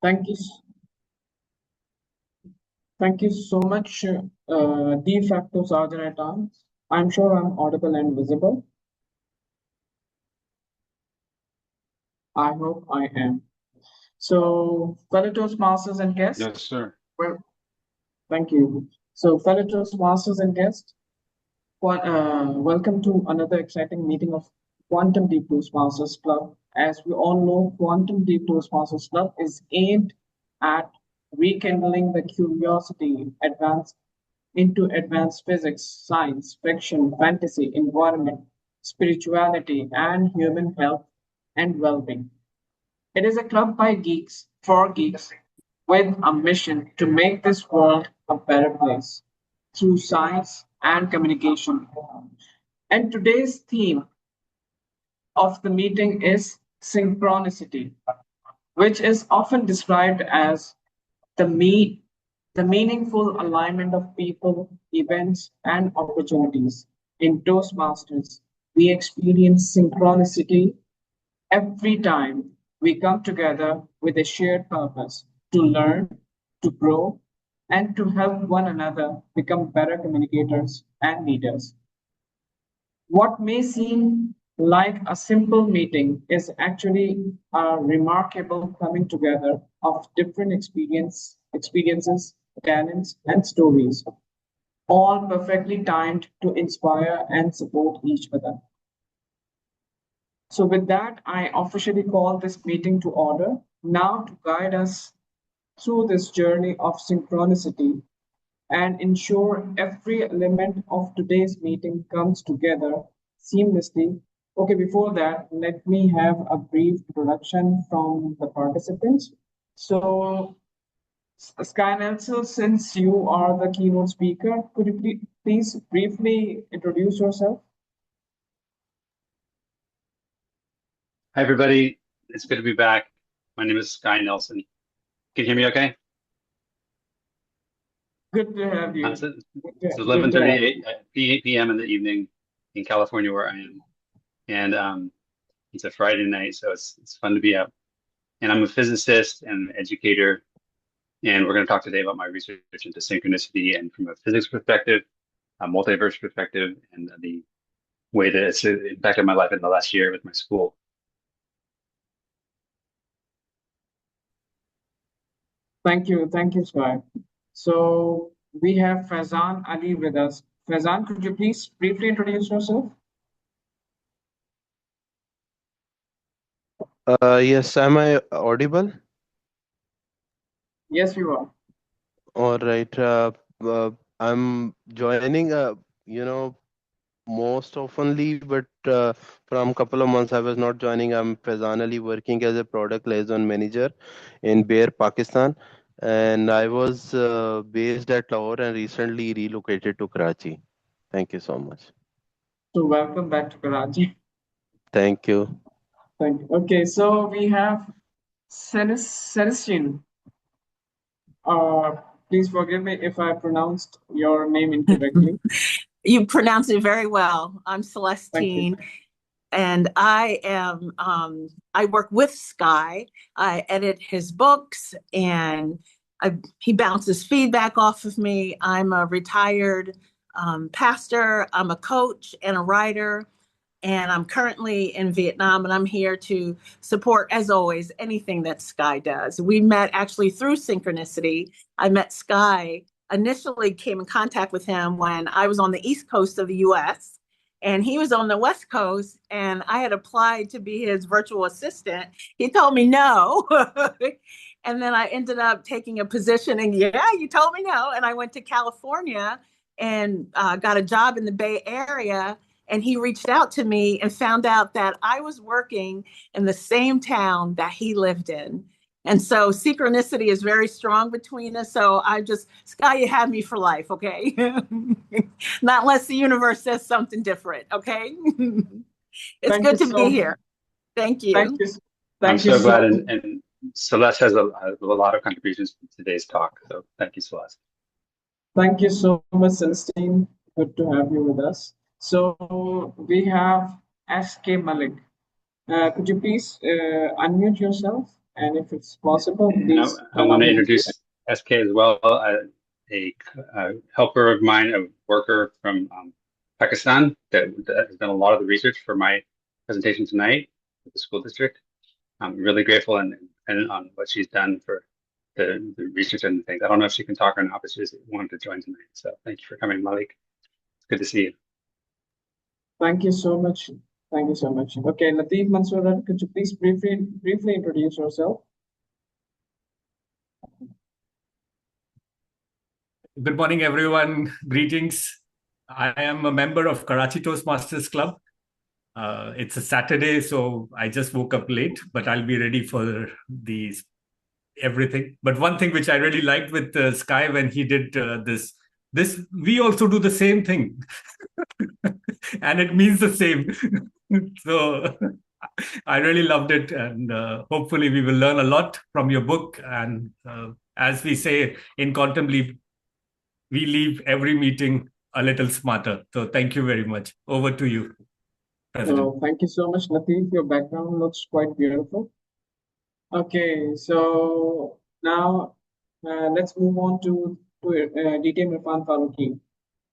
Thank you. Thank you so much, de facto Sergeant at Arms. I'm sure I'm audible and visible. I hope I am. So, fellow Toastmasters and guests, Yes, sir. well, thank you. So, fellow Toastmasters and guests, welcome to another exciting meeting of Quantum Deep Toastmasters Club. As we all know, Quantum Deep Toastmasters Club is aimed at rekindling the curiosity into advanced physics, science, fiction, fantasy, environment, spirituality, and human health and well-being. It is a club by geeks for geeks with a mission to make this world a better place through science and communication. And today's theme of the meeting is synchronicity, which is often described as the me the meaningful alignment of people, events, and opportunities. In Toastmasters, we experience synchronicity every time we come together with a shared purpose to learn, to grow, and to help one another become better communicators and leaders. What may seem like a simple meeting is actually a remarkable coming together of different experiences, talents, and stories, all perfectly timed to inspire and support each other. So, with that, I officially call this meeting to order. Now, to guide us through this journey of synchronicity and ensure every element of today's meeting comes together seamlessly. Okay, before that, let me have a brief introduction from the participants. So, Sky Nelson, since you are the keynote speaker, could you please briefly introduce yourself? Hi, everybody. It's good to be back. My name is Sky Nelson. Can you hear me okay? Good to have you. So it's Good to have you. 11:38 p.m. in the evening in California where I am. And it's a Friday night, so it's fun to be up. And I'm a physicist and educator. And we're going to talk today about my research into synchronicity and from a physics perspective, a multiverse perspective, and the way that it's impacted my life in the last year with my school. Thank you, Sky. So we have Faizan Ali with us. Faizan, could you please briefly introduce yourself? Yes, am I audible? Yes, you are. All right. I'm joining, most oftenly, but from couple of months I was not joining. I'm Faizan Ali, working as a product liaison manager in Bear, Pakistan, and I was based at Lahore and recently relocated to Karachi. Thank you so much. So welcome back to Karachi. Thank you. Thank you. Okay, so we have Celestine. Uh, Please forgive me if I pronounced your name incorrectly. You pronounced it very well. I'm Thank you. Celestine, and I work with Sky. I edit his books, and he bounces feedback off of me. I'm a retired pastor. I'm a coach and a writer, and I'm currently in Vietnam, and I'm here to support, as always, anything that Sky does. We met actually through synchronicity. I met Sky, initially came in contact with him when I was on the East Coast of the US, and he was on the West Coast, and I had applied to be his virtual assistant. He told me no. And then I ended up taking a position, and yeah, you told me no. And I went to California and got a job in the Bay Area, and he reached out to me and found out that I was working in the same town that he lived in. And so synchronicity is very strong between us. So I just, Sky, you have me for life, okay? Not unless the universe says something different, okay? It's Thank you good to be so. here. Thank Thank you. you. I'm Thank you so glad, so. and Celeste has a lot of contributions to today's talk. So thank you, Celeste. Thank you so much, Celestine. Good to have you with us. So we have SK Malik. Could you please unmute yourself? And if it's possible, please I allow want to me to. introduce SK as well, a helper of mine, a worker from Pakistan that has done a lot of the research for my presentation tonight at the school district. I'm really grateful and on what she's done for the research and things. I don't know if she can talk or not, but she just wanted to join tonight. So thank you for coming, Malik. It's good to see you. Thank you so much. Thank you so much. Okay, Latif Mansoor, could you please briefly introduce yourself? Good morning, everyone. Greetings. I am a member of Karachi Toastmasters Club. It's a Saturday, so I just woke up late, but I'll be ready for these everything. But one thing which I really liked with Sky when he did this we also do the same thing, and it means the same. So I really loved it, and hopefully we will learn a lot from your book. And as we say in Quantum Leap, we leave every meeting a little smarter. So thank you very much. Over to you, President. So thank you so much, Latif. Your background looks quite beautiful. Okay, so now let's move on to DTM Irfan Faruqi.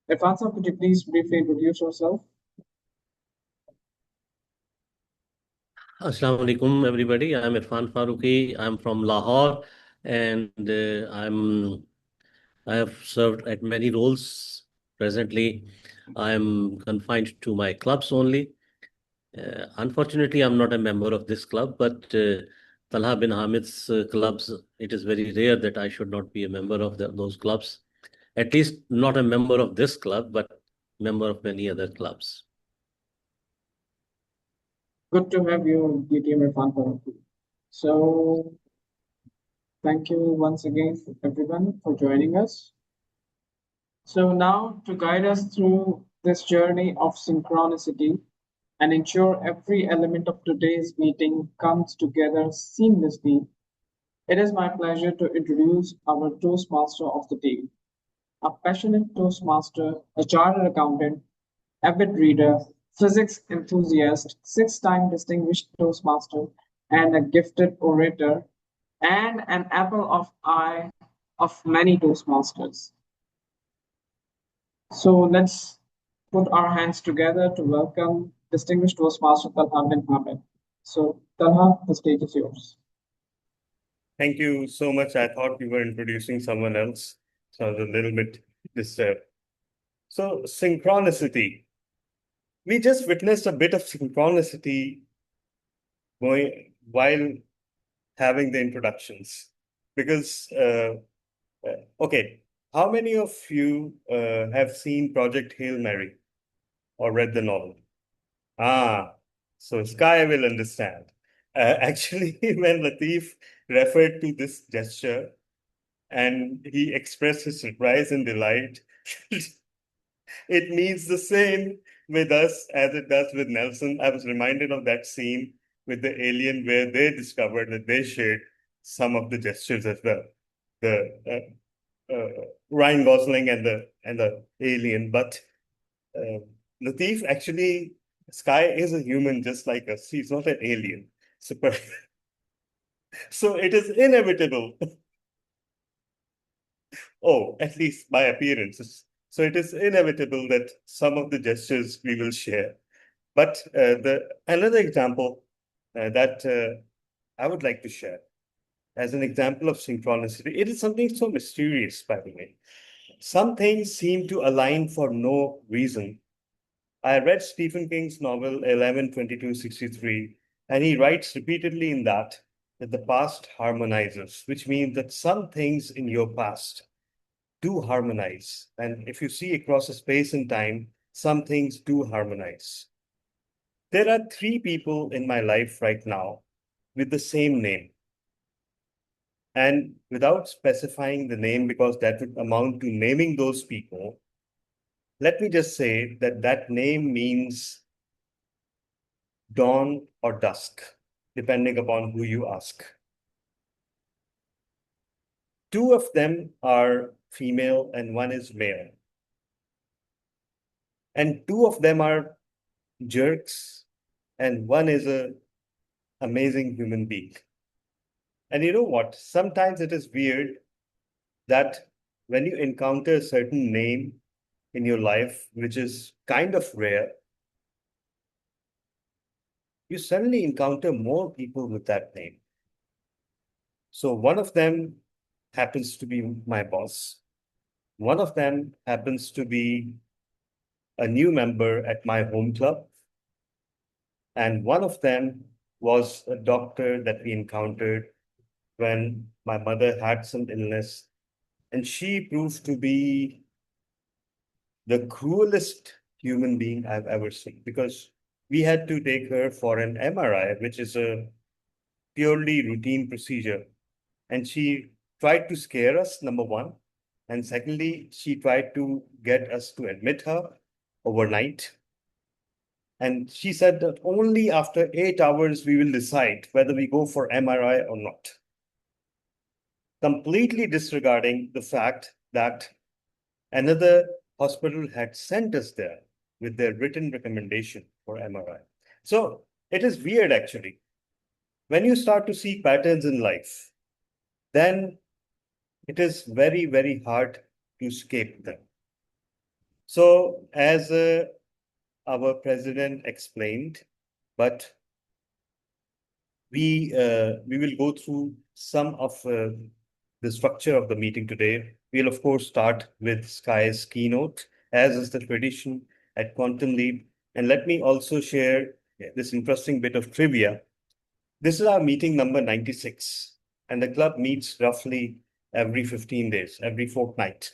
Irfan sir, could you please briefly introduce yourself? Assalamu alaikum, everybody. I'm Irfan Faruqi. I'm from Lahore, and I have served at many roles. Presently, I'm confined to my clubs only. Unfortunately, I'm not a member of this club, but Talha bin Hamid's clubs, it is very rare that I should not be a member of those clubs. At least not a member of this club, but member of many other clubs. Good to have you, DTM Irfan Faruqi. So thank you once again, everyone, for joining us. So now to guide us through this journey of synchronicity and ensure every element of today's meeting comes together seamlessly, it is my pleasure to introduce our Toastmaster of the day, a passionate Toastmaster, a chartered accountant, avid reader, physics enthusiast, six-time distinguished Toastmaster, and a gifted orator, and an apple of eye of many Toastmasters. So let's put our hands together to welcome distinguished Toastmaster Talha bin Hamid. So Talha, the stage is yours. Thank you so much. I thought you were introducing someone else, so I was a little bit disturbed. So synchronicity. We just witnessed a bit of synchronicity going while having the introductions. Because, okay, how many of you have seen Project Hail Mary or read the novel? So Sky will understand. Actually, when Latif referred to this gesture and he expressed his surprise and delight, it means the same with us as it does with Nelson. I was reminded of that scene with the alien where they discovered that they shared some of the gestures as well. The Ryan Gosling and the alien, but Latif actually, Sky is a human just like us. He's not an alien. So it is inevitable. Oh, at least by appearances. So it is inevitable that some of the gestures we will share. But another example that I would like to share as an example of synchronicity, it is something so mysterious, by the way. Some things seem to align for no reason. I read Stephen King's novel 11/22/63, and he writes repeatedly in that the past harmonizes, which means that some things in your past do harmonize. And if you see across a space and time, some things do harmonize. There are three people in my life right now with the same name. And without specifying the name, because that would amount to naming those people, let me just say that that name means dawn or dusk, depending upon who you ask. Two of them are female and one is male. And two of them are jerks and one is an amazing human being. And you know what? Sometimes it is weird that when you encounter a certain name in your life, which is kind of rare, you suddenly encounter more people with that name. So one of them happens to be my boss. One of them happens to be a new member at my home club. And one of them was a doctor that we encountered when my mother had some illness. And she proved to be the cruelest human being I've ever seen because we had to take her for an MRI, which is a purely routine procedure. And she tried to scare us, number one. And secondly, she tried to get us to admit her overnight. And she said that only after 8 hours we will decide whether we go for MRI or not, completely disregarding the fact that another hospital had sent us there with their written recommendation for MRI. So it is weird, actually. When you start to see patterns in life, then it is very, very hard to escape them. So, as our president explained, but we will go through some of the structure of the meeting today. We'll of course start with Sky's keynote, as is the tradition at Quantum Leap. And let me also share this interesting bit of trivia. This is our meeting number 96, and the club meets roughly every 15 days, every fortnight.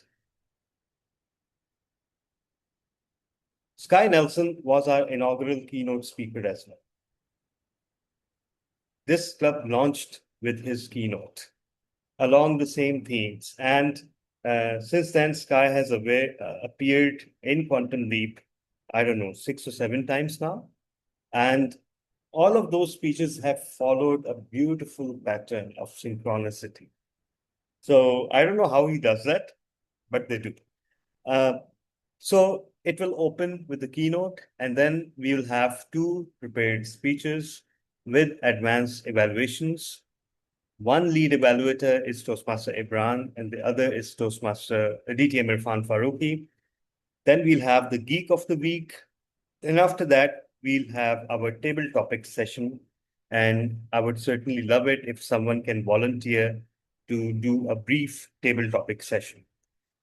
Sky Nelson was our inaugural keynote speaker as well. This club launched with his keynote along the same themes. And since then, Sky has appeared in Quantum Leap, I don't know, 6 or 7 times now. And all of those speeches have followed a beautiful pattern of synchronicity. So I don't know how he does that, but they do. So it will open with the keynote, and then we will have 2 prepared speeches with advanced evaluations. One lead evaluator is Toastmaster Ibran, and the other is Toastmaster DTM Irfan Faruqi. Then we'll have the Geek of the Week. And after that, we'll have our table topic session. And I would certainly love it if someone can volunteer to do a brief table topic session.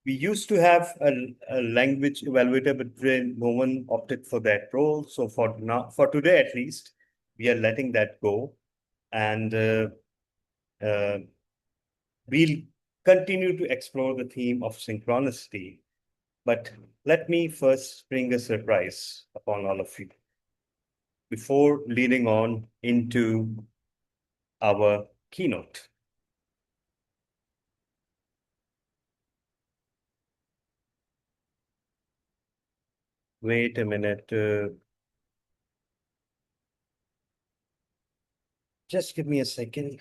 We used to have a language evaluator, but then no one opted for that role. So for now, for today at least, we are letting that go. And we'll continue to explore the theme of synchronicity. But let me first spring a surprise upon all of you before leading on into our keynote. Wait a minute. Just give me a second.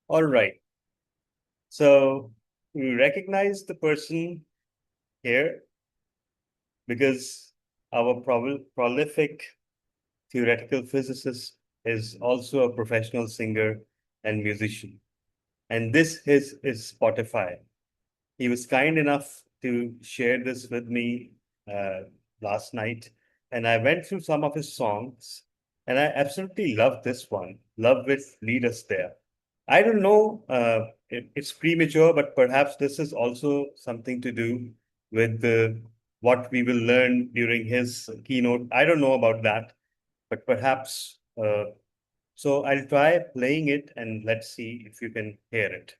All right. So we recognize the person here because our prolific theoretical physicist is also a professional singer and musician. And this is Spotify. He was kind enough to share this with me last night. And I went through some of his songs, and I absolutely love this one, Love Will Lead Us There. I don't know, it's premature, but perhaps this is also something to do with what we will learn during his keynote. I don't know about that, but perhaps. So I'll try playing it and let's see if you can hear it.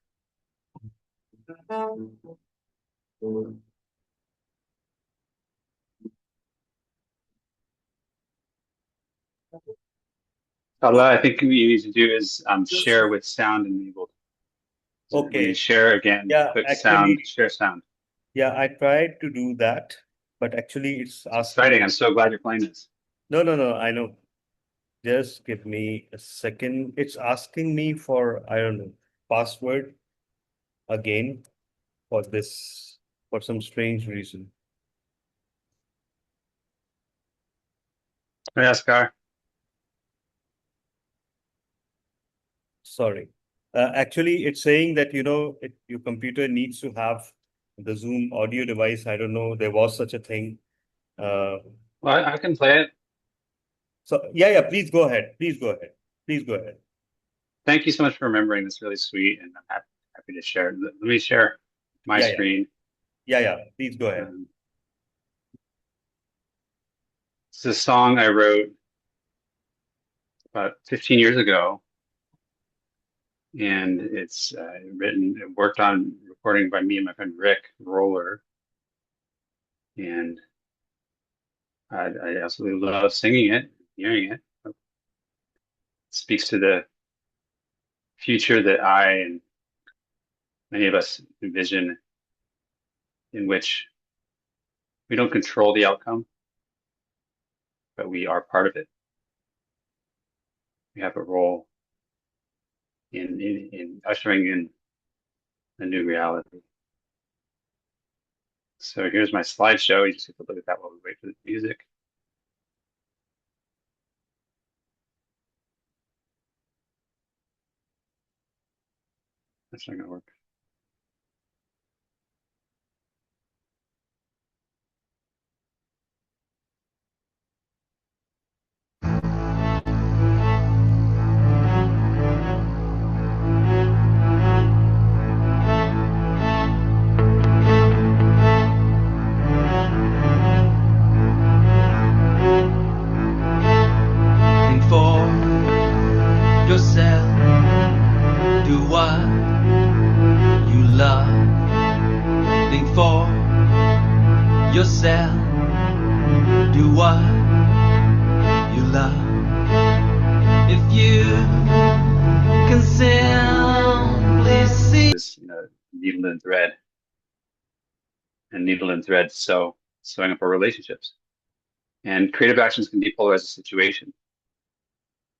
Allah, I think what you need to do is share with sound enabled. So when you Okay. share again, Yeah, click actually, sound, share sound. Yeah, I tried to do that, but actually it's asking. Exciting. I'm so glad you're playing this. No, no, no, I know. Just give me a second. It's asking me for, I don't know, password again for this, for some strange reason. Yeah, Scar. Sorry. Actually, it's saying that, your computer needs to have the Zoom audio device. I don't know, there was such a thing. Uh, Well, I can play it. so yeah, please go ahead. Please go ahead. Please go ahead. Thank you so much for remembering. That's really sweet, and I'm happy to share. Let me share my Yeah, screen. yeah, please go ahead. It's a song I wrote about 15 years ago, and it's worked on recording by me and my friend Rick Roller, and I absolutely love singing it, hearing it. It speaks to the future that I and many of us envision, in which we don't control the outcome, but we are part of it. We have a role in ushering in a new reality. So here's my slideshow. You just have to look at that while we wait for the music. That's not gonna work. Think for yourself, do what you love. Think for yourself, do what you love. If you can simply see This, needle and thread, sewing up our relationships. And creative actions can depolarize a situation.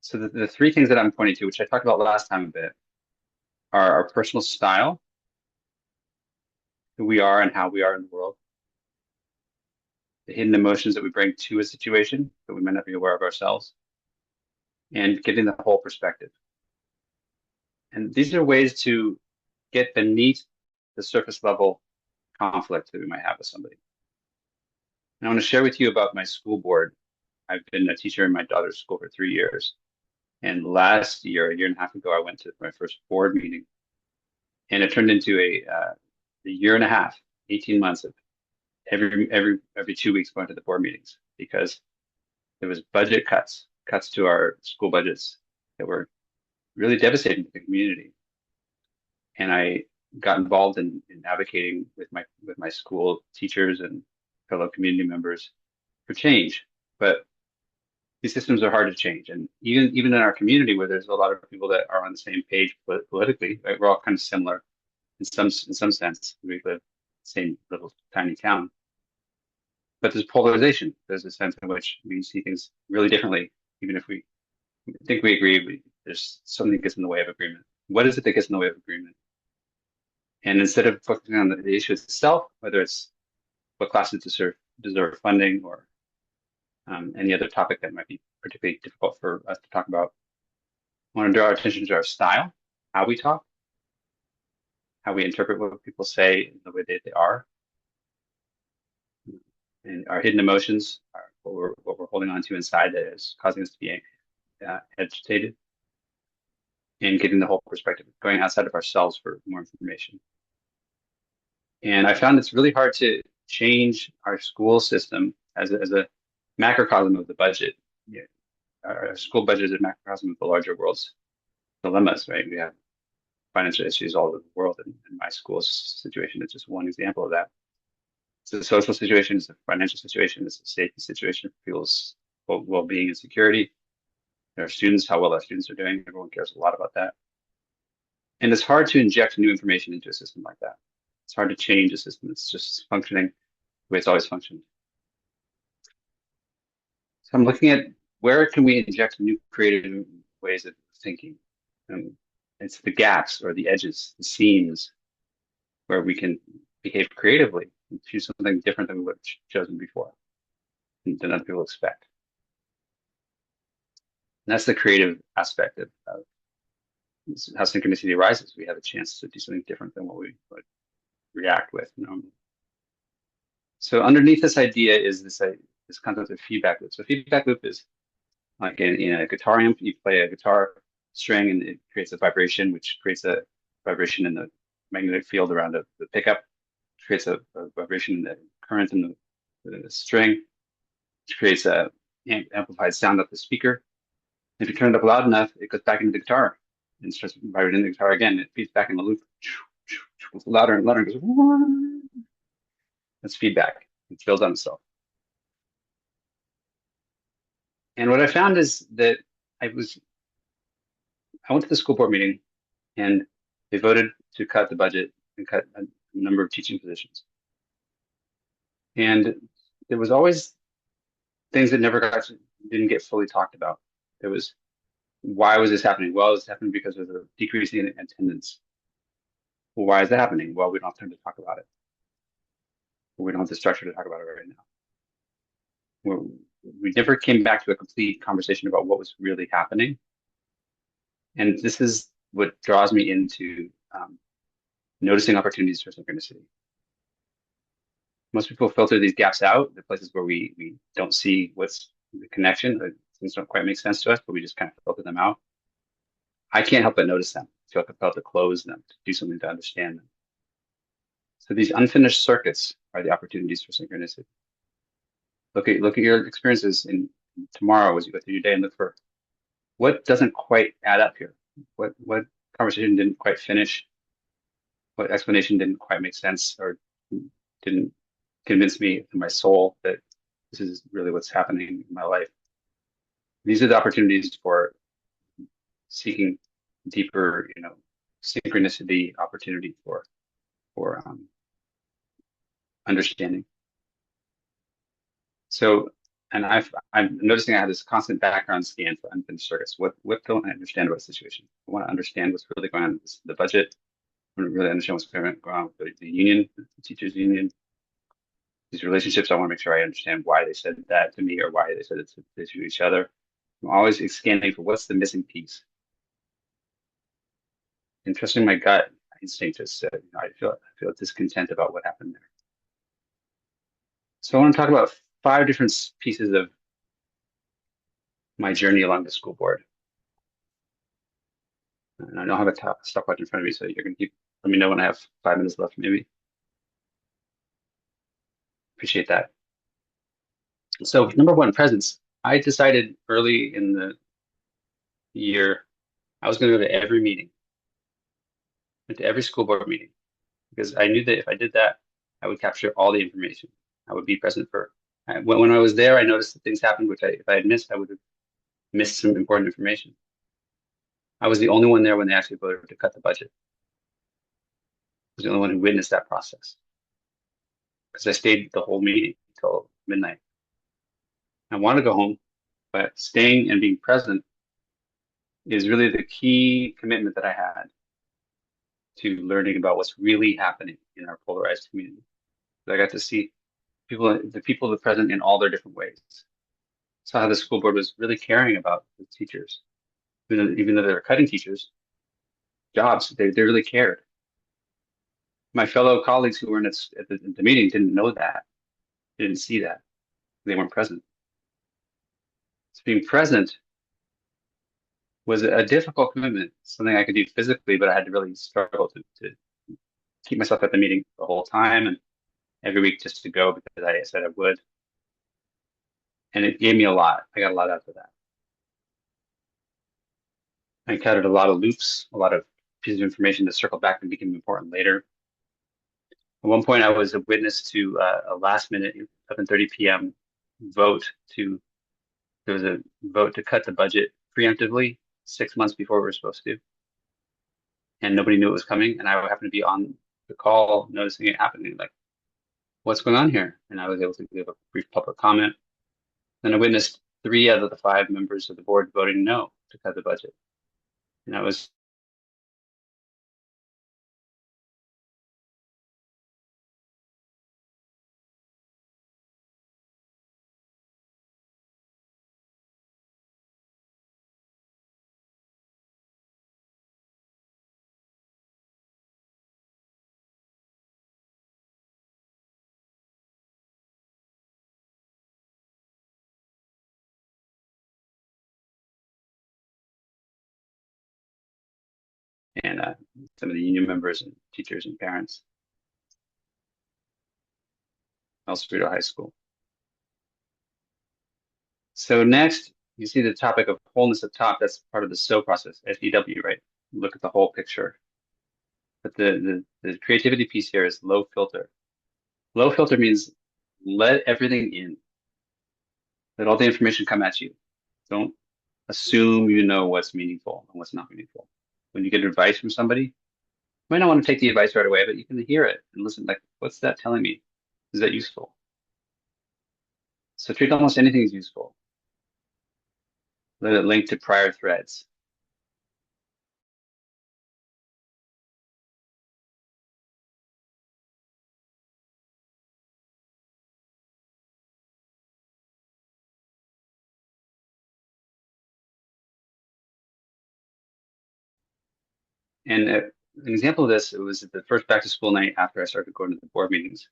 So the three things that I'm pointing to, which I talked about last time a bit, are our personal style, who we are and how we are in the world, the hidden emotions that we bring to a situation that we might not be aware of ourselves, and getting the whole perspective. And these are ways to get beneath the surface level conflict that we might have with somebody. And I want to share with you about my school board. I've been a teacher in my daughter's school for 3 years. And last year, a year and a half ago, I went to my first board meeting. And it turned into a year and a half, 18 months of every 2 weeks going to the board meetings, because there was budget cuts to our school budgets that were really devastating to the community. And I got involved in advocating with my school teachers and fellow community members for change. But these systems are hard to change. And even in our community, where there's a lot of people that are on the same page politically, right? We're all kind of similar in some sense. We live in the same little tiny town. But there's polarization. There's a sense in which we see things really differently, even if we think we agree. There's something that gets in the way of agreement. What is it that gets in the way of agreement? And instead of focusing on the issue itself, whether it's what classes deserve funding or any other topic that might be particularly difficult for us to talk about, I want to draw our attention to our style, how we talk, how we interpret what people say in the way that they are, and our hidden emotions, what we're holding on to inside that is causing us to be agitated, and getting the whole perspective, going outside of ourselves for more information. And I found it's really hard to change our school system as a macrocosm of the budget. Yeah. Our school budget is a macrocosm of the larger world's dilemmas, right? We have financial issues all over the world, and my school's situation is just one example of that. It's a social situation, it's a financial situation, it's a safety situation for people's well-being and security. Our students, how well our students are doing, everyone cares a lot about that. And it's hard to inject new information into a system like that. It's hard to change a system that's just functioning the way it's always functioned. So I'm looking at where can we inject new creative ways of thinking. It's the gaps or the edges, the seams, where we can behave creatively and choose something different than we would have chosen before, than other people expect. And that's the creative aspect of how synchronicity arises. We have a chance to do something different than what we would react with normally. So underneath this idea is this concept of feedback loop. So feedback loop is like in a guitar amp, you play a guitar string and it creates a vibration, which creates a vibration in the magnetic field around the pickup, creates a vibration in the current in the string, which creates a amplified sound up the speaker. If you turn it up loud enough, it goes back into the guitar and starts vibrating the guitar again. It feeds back in the loop, it's louder and louder, and goes. That's feedback. It builds on itself. And what I found is that I went to the school board meeting and they voted to cut the budget and cut a number of teaching positions. And there was always things that didn't get fully talked about. There was, why was this happening? Well, it's happening because of the decreasing in attendance. Well, why is that happening? Well, we don't have time to talk about it. We don't have the structure to talk about it right now. We never came back to a complete conversation about what was really happening. And this is what draws me into noticing opportunities for synchronicity. Most people filter these gaps out, the places where we don't see what's the connection, things don't quite make sense to us, but we just kind of filter them out. I can't help but notice them. I feel compelled to close them, to do something to understand them. So these unfinished circuits are the opportunities for synchronicity. Look at your experiences in tomorrow as you go through your day and look for what doesn't quite add up here. What conversation didn't quite finish? What explanation didn't quite make sense or didn't convince me in my soul that this is really what's happening in my life? These are the opportunities for seeking deeper, synchronicity opportunity for understanding. So, and I'm noticing I have this constant background scan for unfinished circuits. What don't I understand about the situation? I want to understand what's really going on with the budget. I want to really understand what's going on with the union, the teachers union. These relationships, I want to make sure I understand why they said that to me or why they said it to each other. I'm always scanning for what's the missing piece. And trusting my gut instinct just said, I feel discontent about what happened there. So I want to talk about 5 different pieces of my journey along the school board. And I don't have a stopwatch in front of me, so you're going to let me know when I have 5 minutes left, maybe. Appreciate that. So number 1, presence. I decided early in the year, I was going to go to every meeting, went to every school board meeting, because I knew that if I did that, I would capture all the information. I would be present when I was there, I noticed that things happened, which if I had missed, I would have missed some important information. I was the only one there when they actually voted to cut the budget. I was the only one who witnessed that process, because I stayed the whole meeting until midnight. I want to go home, but staying and being present is really the key commitment that I had to learning about what's really happening in our polarized community. I got to see the people present in all their different ways. Saw how the school board was really caring about the teachers. Even though they were cutting teachers' jobs, they really cared. My fellow colleagues who were at the meeting didn't know that, didn't see that. They weren't present. So being present was a difficult commitment, something I could do physically, but I had to really struggle to keep myself at the meeting the whole time and every week just to go because I said I would. And it gave me a lot. I got a lot out of that. I encountered a lot of loops, a lot of pieces of information that circled back and became important later. At one point, I was a witness to a last minute 11:30 p.m. vote there was a vote to cut the budget preemptively 6 months before we were supposed to. And nobody knew it was coming. And I happened to be on the call, noticing it happening, like, what's going on here? And I was able to give a brief public comment. Then I witnessed 3 out of the 5 members of the board voting no to cut the budget. And that was and some of the union members and teachers and parents, El Cerrito High School. So next, you see the topic of wholeness up top. That's part of the SOW process, SEW, right? Look at the whole picture. But the creativity piece here is low filter. Low filter means let everything in. Let all the information come at you. Don't assume you know what's meaningful and what's not meaningful. When you get advice from somebody, you might not want to take the advice right away, but you can hear it and listen, like, what's that telling me? Is that useful? So treat almost anything as useful. Let it link to prior threads. And an example of this, it was the first back to school night after I started going to the board meetings.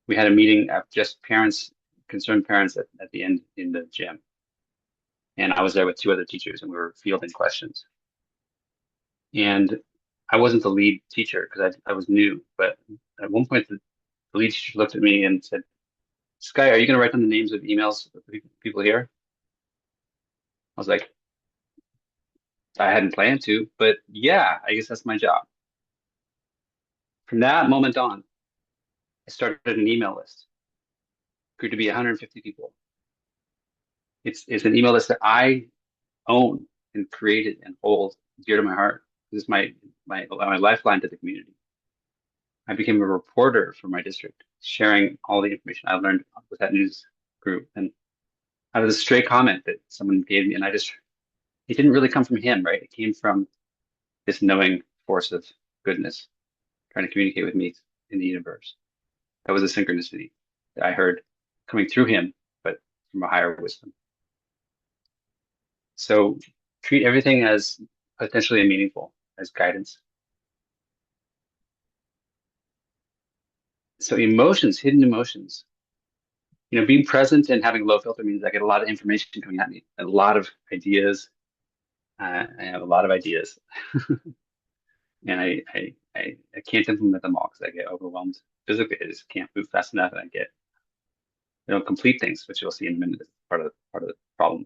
We had a meeting of just parents, concerned parents at the end in the gym. And I was there with 2 other teachers and we were fielding questions. And I wasn't the lead teacher because I was new, but at one point the lead teacher looked at me and said, "Sky, are you going to write down the names of emails of people here?" I was like, I hadn't planned to, but yeah, I guess that's my job. From that moment on, I started an email list. Grew to be 150 people. It's an email list that I own and created and hold dear to my heart. This is my lifeline to the community. I became a reporter for my district, sharing all the information I learned with that news group. And out of this stray comment that someone gave me, and it didn't really come from him, right? It came from this knowing force of goodness trying to communicate with me in the universe. That was a synchronicity that I heard coming through him, but from a higher wisdom. So treat everything as potentially meaningful, as guidance. So emotions, hidden emotions. Being present and having low filter means I get a lot of information coming at me, a lot of ideas. I have a lot of ideas, and I can't implement them all because I get overwhelmed physically. I just can't move fast enough, and I don't complete things, which you'll see in a minute. Is part of the problem.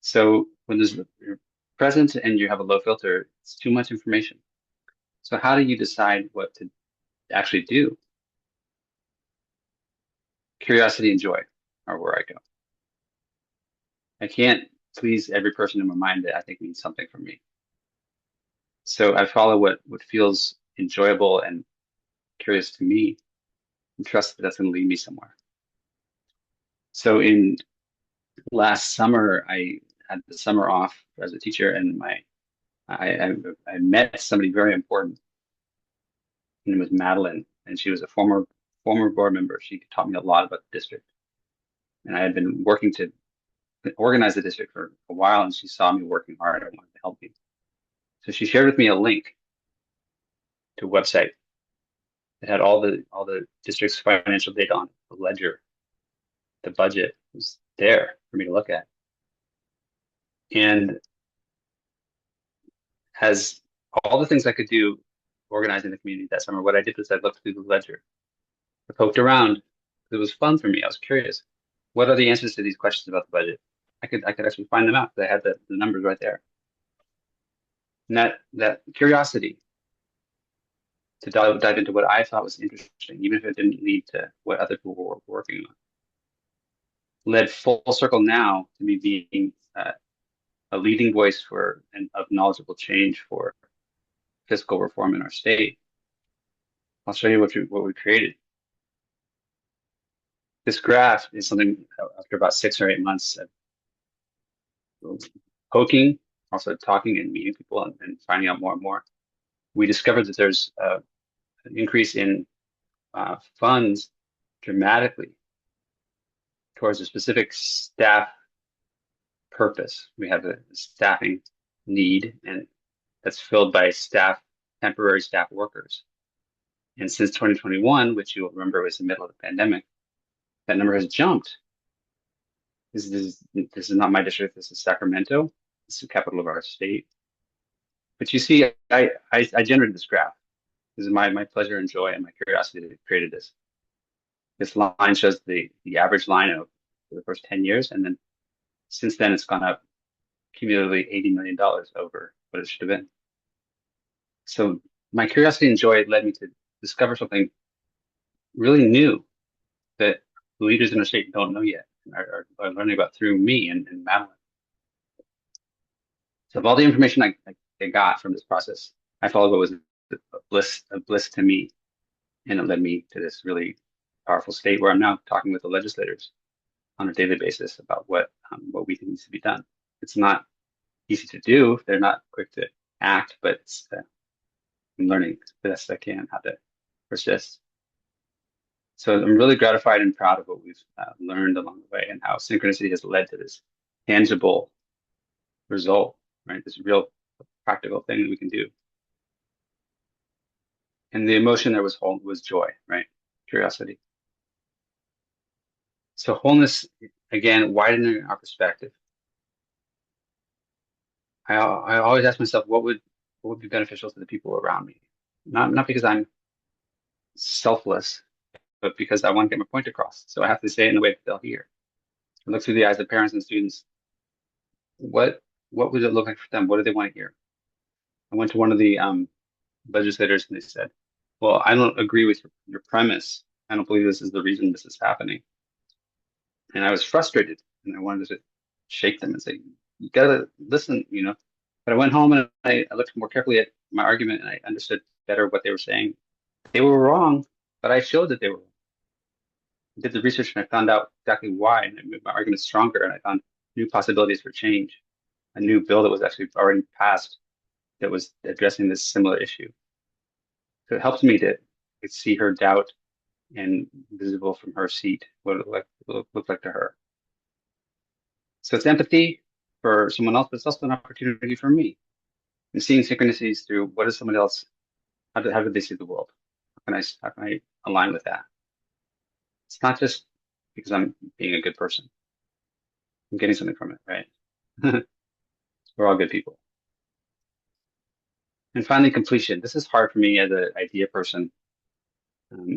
So when you're present and you have a low filter, it's too much information. So how do you decide what to actually do? Curiosity and joy are where I go. I can't please every person in my mind that I think means something for me. So I follow what feels enjoyable and curious to me and trust that that's going to lead me somewhere. So in last summer, I had the summer off as a teacher, and I met somebody very important. Her name was Madeline, and she was a former board member. She taught me a lot about the district, and I had been working to organize the district for a while, and she saw me working hard and wanted to help me. So she shared with me a link to a website that had all the district's financial data on it, the ledger, the budget was there for me to look at. And has all the things I could do organizing the community that summer. What I did was I looked through the ledger. I poked around. It was fun for me. I was curious. What are the answers to these questions about the budget? I could actually find them out. They had the numbers right there. And that curiosity to dive into what I thought was interesting, even if it didn't lead to what other people were working on, led full circle now to me being a leading voice of knowledgeable change for fiscal reform in our state. I'll show you what we created. This graph is something after about 6 or 8 months of poking, also talking and meeting people and finding out more and more. We discovered that there's an increase in funds dramatically towards a specific staff purpose. We have a staffing need, and that's filled by temporary staff workers. And since 2021, which you'll remember was the middle of the pandemic, that number has jumped. This is not my district. This is Sacramento. This is the capital of our state. But you see, I generated this graph. This is my pleasure and joy and my curiosity that created this. This line shows the average line of the first 10 years, and then since then it's gone up cumulatively $80 million over what it should have been. So my curiosity and joy led me to discover something really new that the leaders in our state don't know yet and are learning about through me and Madeline. So of all the information I got from this process, I followed what was a bliss to me, and it led me to this really powerful state where I'm now talking with the legislators on a daily basis about what we think needs to be done. It's not easy to do; they're not quick to act, but I'm learning the best I can how to persist. So I'm really gratified and proud of what we've learned along the way and how synchronicity has led to this tangible result, right? This real practical thing that we can do. And the emotion there was joy, right? Curiosity. So wholeness, again, widening our perspective. I always ask myself, what would be beneficial to the people around me? Not because I'm selfless, but because I want to get my point across. So I have to say it in a way that they'll hear. I look through the eyes of parents and students. What would it look like for them? What do they want to hear? I went to one of the legislators and they said, well, I don't agree with your premise. I don't believe this is the reason this is happening. And I was frustrated and I wanted to shake them and say, you gotta listen, But I went home and I looked more carefully at my argument and I understood better what they were saying. They were wrong, but I showed that they were wrong. I did the research and I found out exactly why, and I made my argument stronger, and I found new possibilities for change. A new bill that was actually already passed that was addressing this similar issue. So it helps me to see her doubt and visible from her seat, what it looked like to her. So it's empathy for someone else, but it's also an opportunity for me. And seeing synchronicities through what is someone else, how do they see the world? How can I align with that? It's not just because I'm being a good person. I'm getting something from it, right? We're all good people. And finally, completion. This is hard for me as an idea person.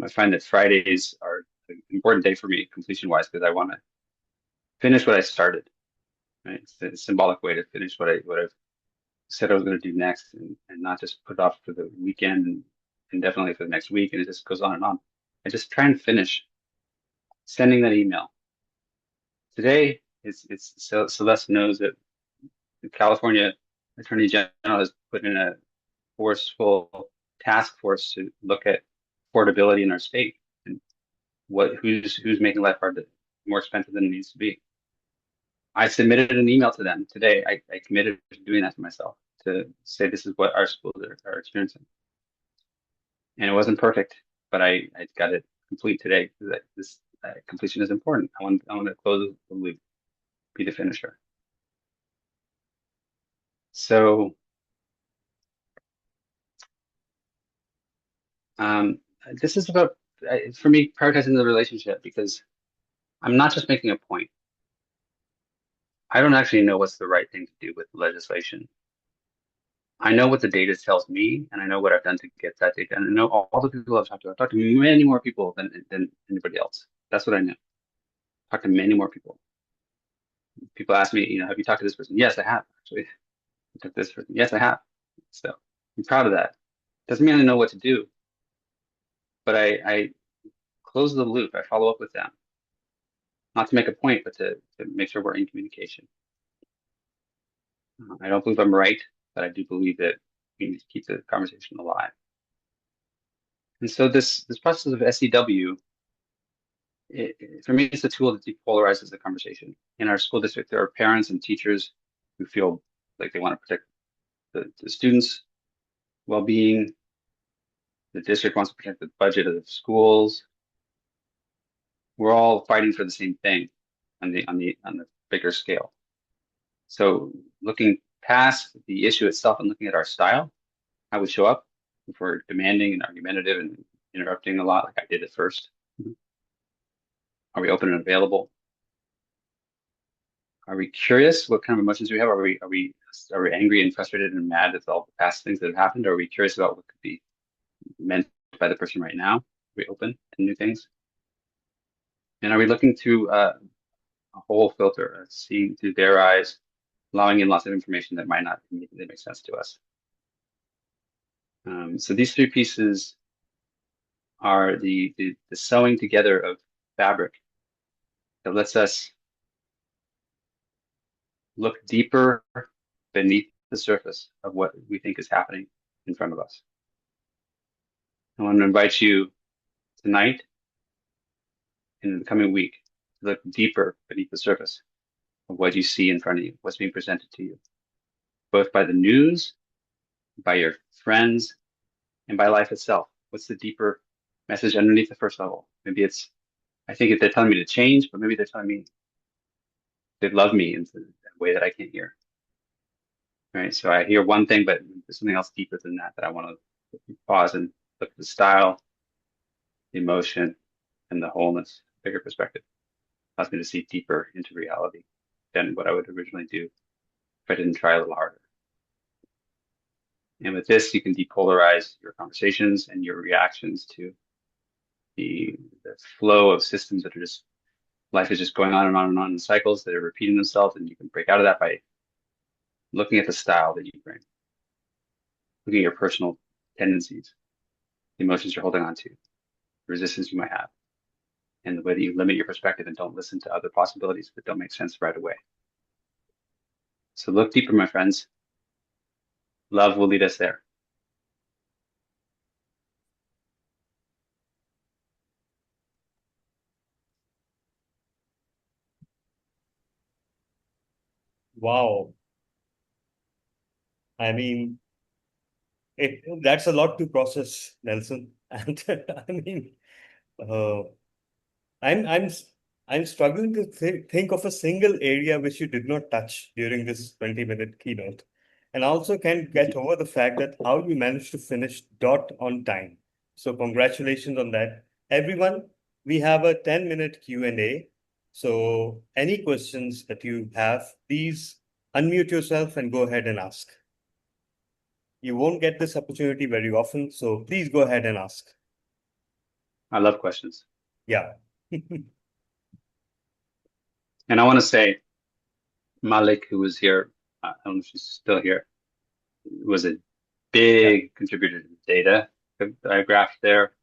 I find that Fridays are an important day for me, completion-wise, because I want to finish what I started. Right? It's a symbolic way to finish what I've said I was going to do next, and not just put it off for the weekend and definitely for the next week, and it just goes on and on. I just try and finish sending that email. Today, Celeste knows that the California Attorney General has put in a forceful task force to look at affordability in our state and who's making life more expensive than it needs to be. I submitted an email to them today. I committed to doing that to myself, to say this is what our schools are experiencing. And it wasn't perfect, but I got it complete today. This completion is important. I want to close the loop, be the finisher. So this is about, for me, prioritizing the relationship, because I'm not just making a point. I don't actually know what's the right thing to do with legislation. I know what the data tells me, and I know what I've done to get that data. And I know all the people I've talked to. I've talked to many more people than anybody else. That's what I know. I've talked to many more people. People ask me, have you talked to this person? Yes, I have, actually. I talked to this person. Yes, I have. So I'm proud of that. Doesn't mean I know what to do, but I close the loop. I follow up with them. Not to make a point, but to make sure we're in communication. I don't believe I'm right, but I do believe that we need to keep the conversation alive. And so this process of SEW, for me, it's a tool that depolarizes the conversation. In our school district, there are parents and teachers who feel like they want to protect the students' well-being. The district wants to protect the budget of the schools. We're all fighting for the same thing on the bigger scale. So looking past the issue itself and looking at our style, how we show up, if we're demanding and argumentative and interrupting a lot, like I did at first. Are we open and available? Are we curious? What kind of emotions do we have? Are we angry and frustrated and mad at all the past things that have happened? Or are we curious about what could be meant by the person right now? Are we open to new things? And are we looking through a whole filter, seeing through their eyes, allowing in lots of information that might not immediately make sense to us? So these three pieces are the sewing together of fabric that lets us look deeper beneath the surface of what we think is happening in front of us. I want to invite you tonight and in the coming week to look deeper beneath the surface of what you see in front of you, what's being presented to you, both by the news, by your friends, and by life itself. What's the deeper message underneath the first level? Maybe it's, I think if they're telling me to change, but maybe they're telling me they love me in a way that I can't hear. Right? So I hear one thing, but there's something else deeper than that I want to pause and look at the style, the emotion, and the wholeness, bigger perspective. Allows me to see deeper into reality than what I would originally do if I didn't try a little harder. And with this, you can depolarize your conversations and your reactions to the flow of systems that are just, life is just going on and on and on in cycles that are repeating themselves, and you can break out of that by looking at the style that you bring, looking at your personal tendencies, the emotions you're holding on to, the resistance you might have, and the way that you limit your perspective and don't listen to other possibilities that don't make sense right away. So look deeper, my friends. Love will lead us there. Wow. I mean, that's a lot to process, Nelson. And I mean, uh, I'm I'm I'm struggling to think of a single area which you did not touch during this 20-minute keynote, and also can get over the fact that how you managed to finish dot on time. So congratulations on that, everyone. We have a 10-minute Q&A. So any questions that you have, please unmute yourself and go ahead and ask. You won't get this opportunity very often, so please go ahead and ask. I love questions. Yeah. And I want to say, Malik, who was here, I don't know if she's still here, was a big contributor to the data that I graphed there.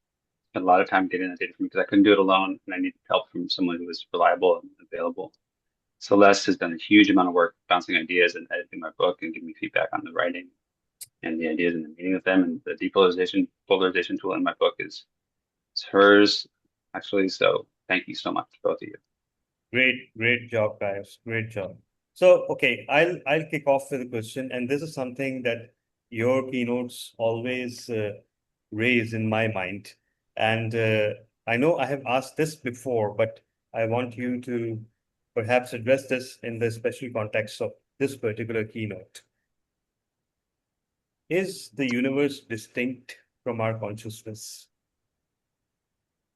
Spent a lot of time getting that data from me because I couldn't do it alone, and I needed help from someone who was reliable and available. Celeste has done a huge amount of work bouncing ideas and editing my book and giving me feedback on the writing and the ideas and the meaning of them. And the depolarization tool in my book is hers, actually. So thank you so much, both of you. Great job, guys. Great job. So, okay, I'll kick off with a question, and this is something that your keynotes always raise in my mind. And I know I have asked this before, but I want you to perhaps address this in the special context of this particular keynote. Is the universe distinct from our consciousness,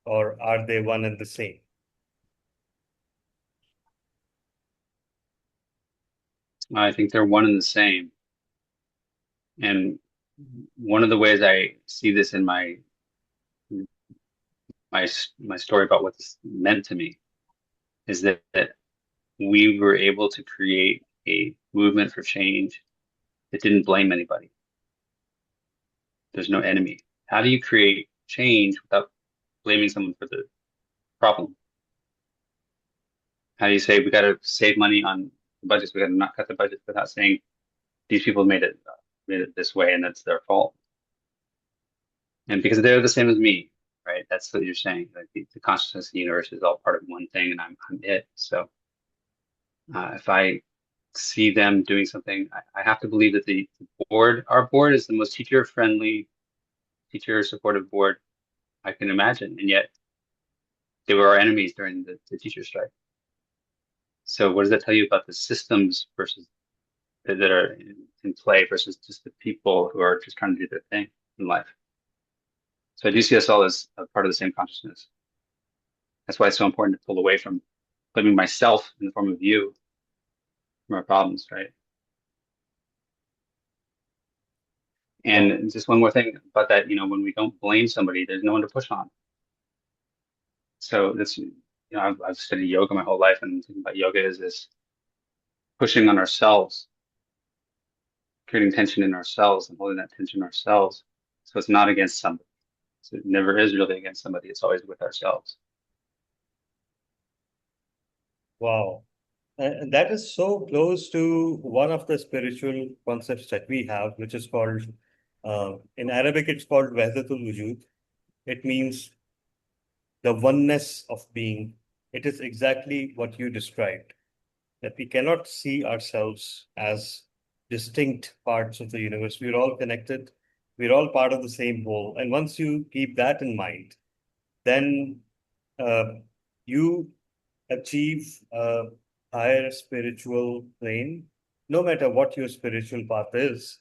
or are they one and the same? I think they're one and the same. And one of the ways I see this in my story about what this meant to me is that we were able to create a movement for change that didn't blame anybody. There's no enemy. How do you create change without blaming someone for the problem? How do you say we got to save money on budgets? We got to not cut the budget without saying these people made it this way and that's their fault. And because they're the same as me, right? That's what you're saying. Like the consciousness of the universe is all part of one thing, and I'm it. So if I see them doing something, I have to believe that the board, our board, is the most teacher-friendly, teacher-supportive board I can imagine, and yet they were our enemies during the teacher strike. So what does that tell you about the systems versus that are in play versus just the people who are just trying to do their thing in life? So I do see us all as a part of the same consciousness. That's why it's so important to pull away from blaming myself in the form of you from our problems, right? And just one more thing about that, when we don't blame somebody, there's no one to push on. So that's, I've studied yoga my whole life, and thinking about yoga is this pushing on ourselves, creating tension in ourselves and holding that tension ourselves. So it's not against somebody. So it never is really against somebody. It's always with ourselves. Wow. And that is so close to one of the spiritual concepts that we have, which is called, in Arabic, it's called Wahdatul Wujud. It means the oneness of being. It is exactly what you described, that we cannot see ourselves as distinct parts of the universe. We're all connected. We're all part of the same whole. And once you keep that in mind, then you achieve a higher spiritual plane, no matter what your spiritual path is.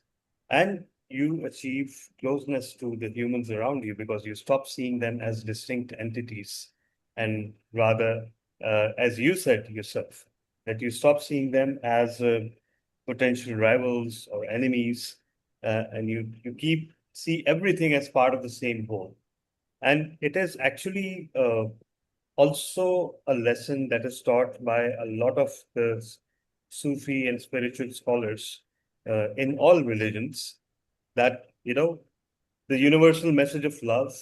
And you achieve closeness to the humans around you because you stop seeing them as distinct entities and rather, as you said yourself, that you stop seeing them as potential rivals or enemies, and you see everything as part of the same whole. And it is actually also a lesson that is taught by a lot of the Sufi and spiritual scholars in all religions, that, the universal message of love,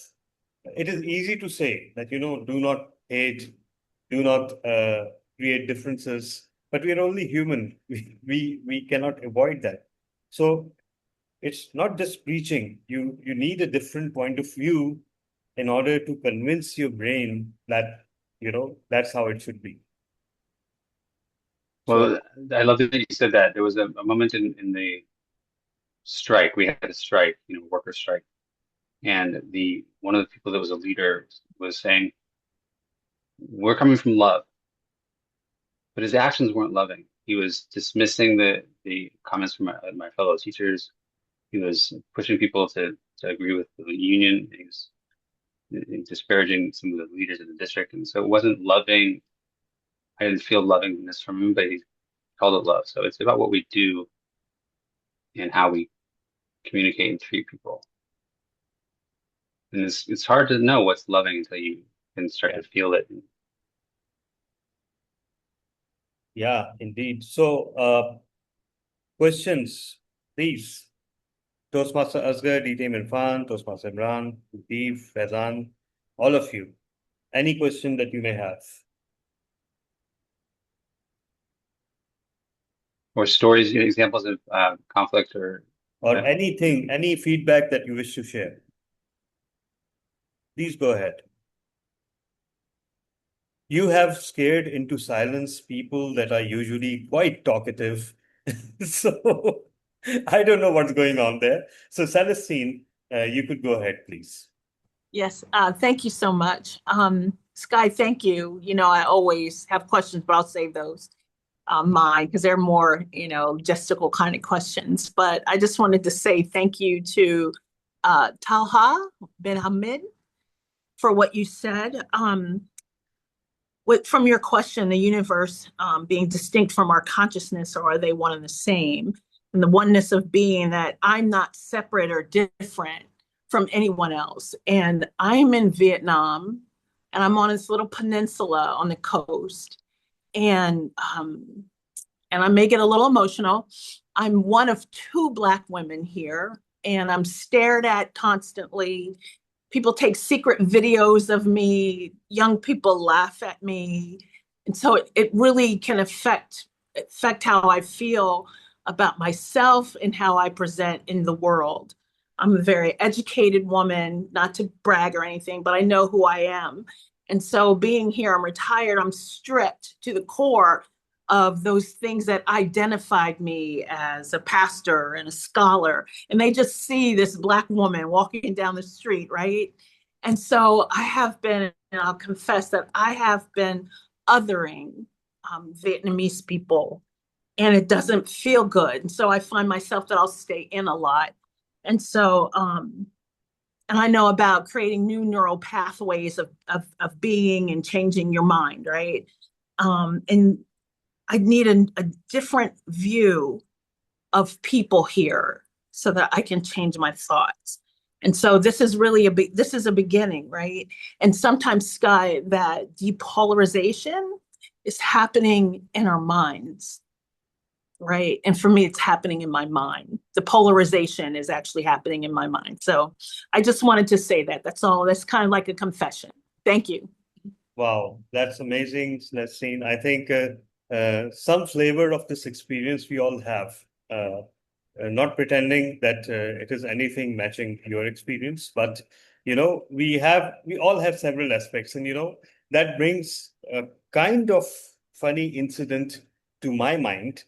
it is easy to say that, do not hate, do not create differences, but we are only human. We cannot avoid that. So it's not just preaching. You need a different point of view in order to convince your brain that, that's how it should be. Well, I love that you said that. There was a moment in the strike. We had a strike, worker strike. And one of the people that was a leader was saying, we're coming from love. But his actions weren't loving. He was dismissing the comments from my fellow teachers. He was pushing people to agree with the union. He was disparaging some of the leaders in the district. And so it wasn't loving. I didn't feel lovingness from him, but he called it love. So it's about what we do and how we communicate and treat people. And it's hard to know what's loving until you can start to feel it. Yeah, indeed. So, questions, please. Toastmaster Asghar, DTM Irfan, Toastmaster Imran, Deep, Faizan, all of you. Any question that you may have? Or stories, examples of conflict or anything, any feedback that you wish to share. Please go ahead. You have scared into silence people that are usually quite talkative. So I don't know what's going on there. So Celestine, you could go ahead, please. Yes, thank you so much. Sky, thank you. I always have questions, but I'll save those mine because they're more, logistical kind of questions. But I just wanted to say thank you to Talha bin Hamid for what you said. From your question, the universe being distinct from our consciousness, or are they one and the same? And the oneness of being that I'm not separate or different from anyone else. And I'm in Vietnam, and I'm on this little peninsula on the coast. And I may get a little emotional. I'm one of two Black women here, and I'm stared at constantly. People take secret videos of me. Young people laugh at me. And so it really can affect how I feel about myself and how I present in the world. I'm a very educated woman, not to brag or anything, but I know who I am. And so being here, I'm retired, I'm stripped to the core of those things that identified me as a pastor and a scholar. And they just see this Black woman walking down the street, right? And so I have been, and I'll confess that I have been othering Vietnamese people, and it doesn't feel good. And so I find myself that I'll stay in a lot. And so, and I know about creating new neural pathways of being and changing your mind, right? And I need a different view of people here so that I can change my thoughts. And so this is really this is a beginning, right? And sometimes, Sky, that depolarization is happening in our minds, right? And for me, it's happening in my mind. The polarization is actually happening in my mind. So I just wanted to say that. That's all. That's kind of like a confession. Thank you. Wow, that's amazing, Celestine. I think some flavor of this experience we all have. Not pretending that it is anything matching your experience, but we all have several aspects, and that brings a kind of funny incident to my mind,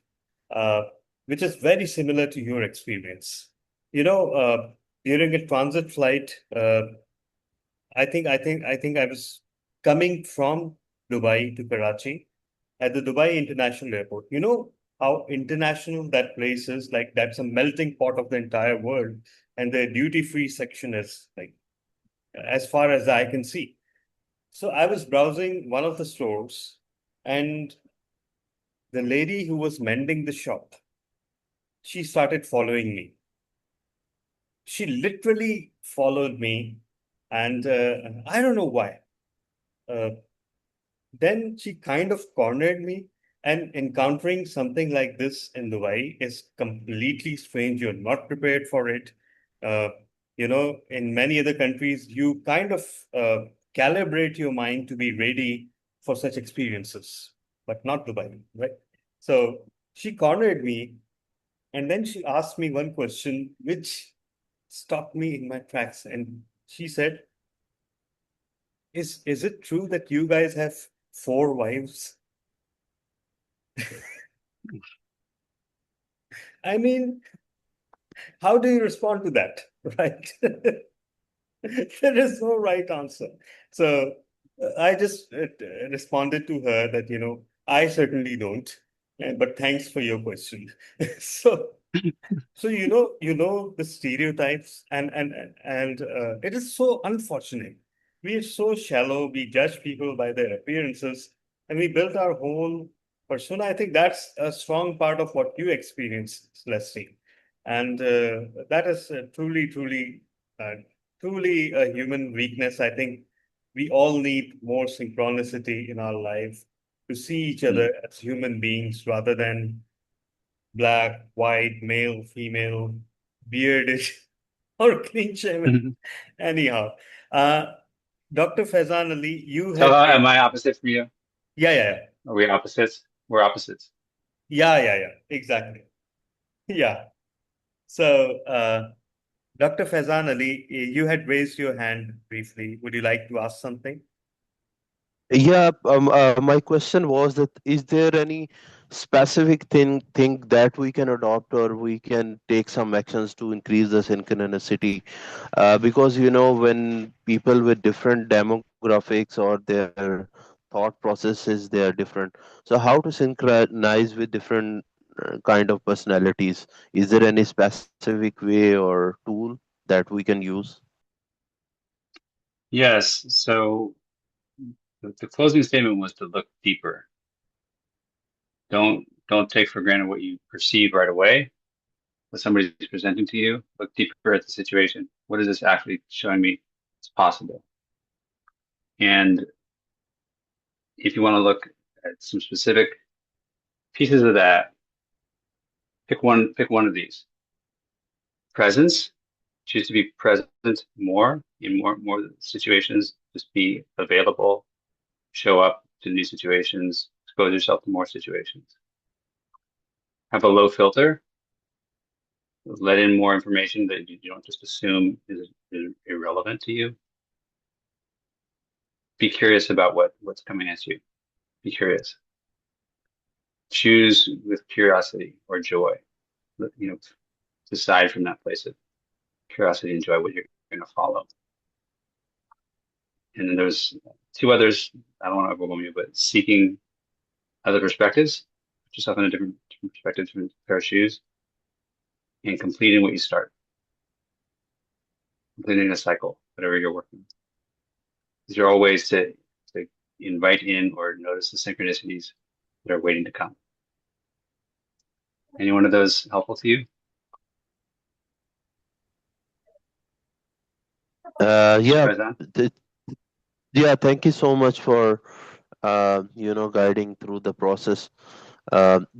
uh, which is very similar to your experience. During a transit flight, I was coming from Dubai to Karachi at the Dubai International Airport. You know how international that place is, like that's a melting pot of the entire world, and the duty-free section is like as far as I can see. So I was browsing one of the stores, and the lady who was mending the shop, she started following me. She literally followed me, and I don't know why. Uh, Then she kind of cornered me. And encountering something like this in Dubai is completely strange. You're not prepared for it. Uh, in many other countries, you kind of calibrate your mind to be ready for such experiences, but not Dubai, right? So she cornered me, and then she asked me one question, which stopped me in my tracks. And she said, is it true that you guys have 4 wives? I mean, how do you respond to that, right? There is no right answer. So I just responded to her that, I certainly don't. But thanks for your question. So, so the stereotypes, and it is so unfortunate. We are so shallow. We judge people by their appearances, and we built our whole persona. I think that's a strong part of what you experience, Leslie, and that is uh, truly a human weakness. I think we all need more synchronicity in our life to see each other as human beings rather than black, white, male, female, bearded, or clean shaven. Anyhow, uh, Dr. Faizan Ali, you So had am I opposite from you? yeah, Are we opposites? We're opposites. yeah, exactly. Yeah. So, Dr. Faizan Ali, you had raised your hand briefly. Would you like to ask something? Yeah, my question was that is there any specific thing that we can adopt or we can take some actions to increase the synchronicity? Because when people with different demographics or their thought processes they are different. So how to synchronize with different kind of personalities? Is there any specific way or tool that we can use? Yes. So the closing statement was to look deeper. Don't take for granted what you perceive right away, what somebody's presenting to you. Look deeper at the situation. What is this actually showing me is possible? And if you want to look at some specific pieces of that, pick one of these. Presence, choose to be present more in more situations, just be available, show up to new situations, expose yourself to more situations. Have a low filter, let in more information that you don't just assume is irrelevant to you. Be curious about what's coming at you. Be curious. Choose with curiosity or joy. You know, decide from that place of curiosity and joy what you're going to follow. And then there's two others. I don't want to overwhelm you, but seeking other perspectives, put yourself in a different perspective, different pair of shoes, and completing what you start. Completing a cycle, whatever you're working with. These are all ways to invite in or notice the synchronicities that are waiting to come. Any one of those helpful to you? Yeah, Faizan? yeah. Thank you so much for guiding through the process.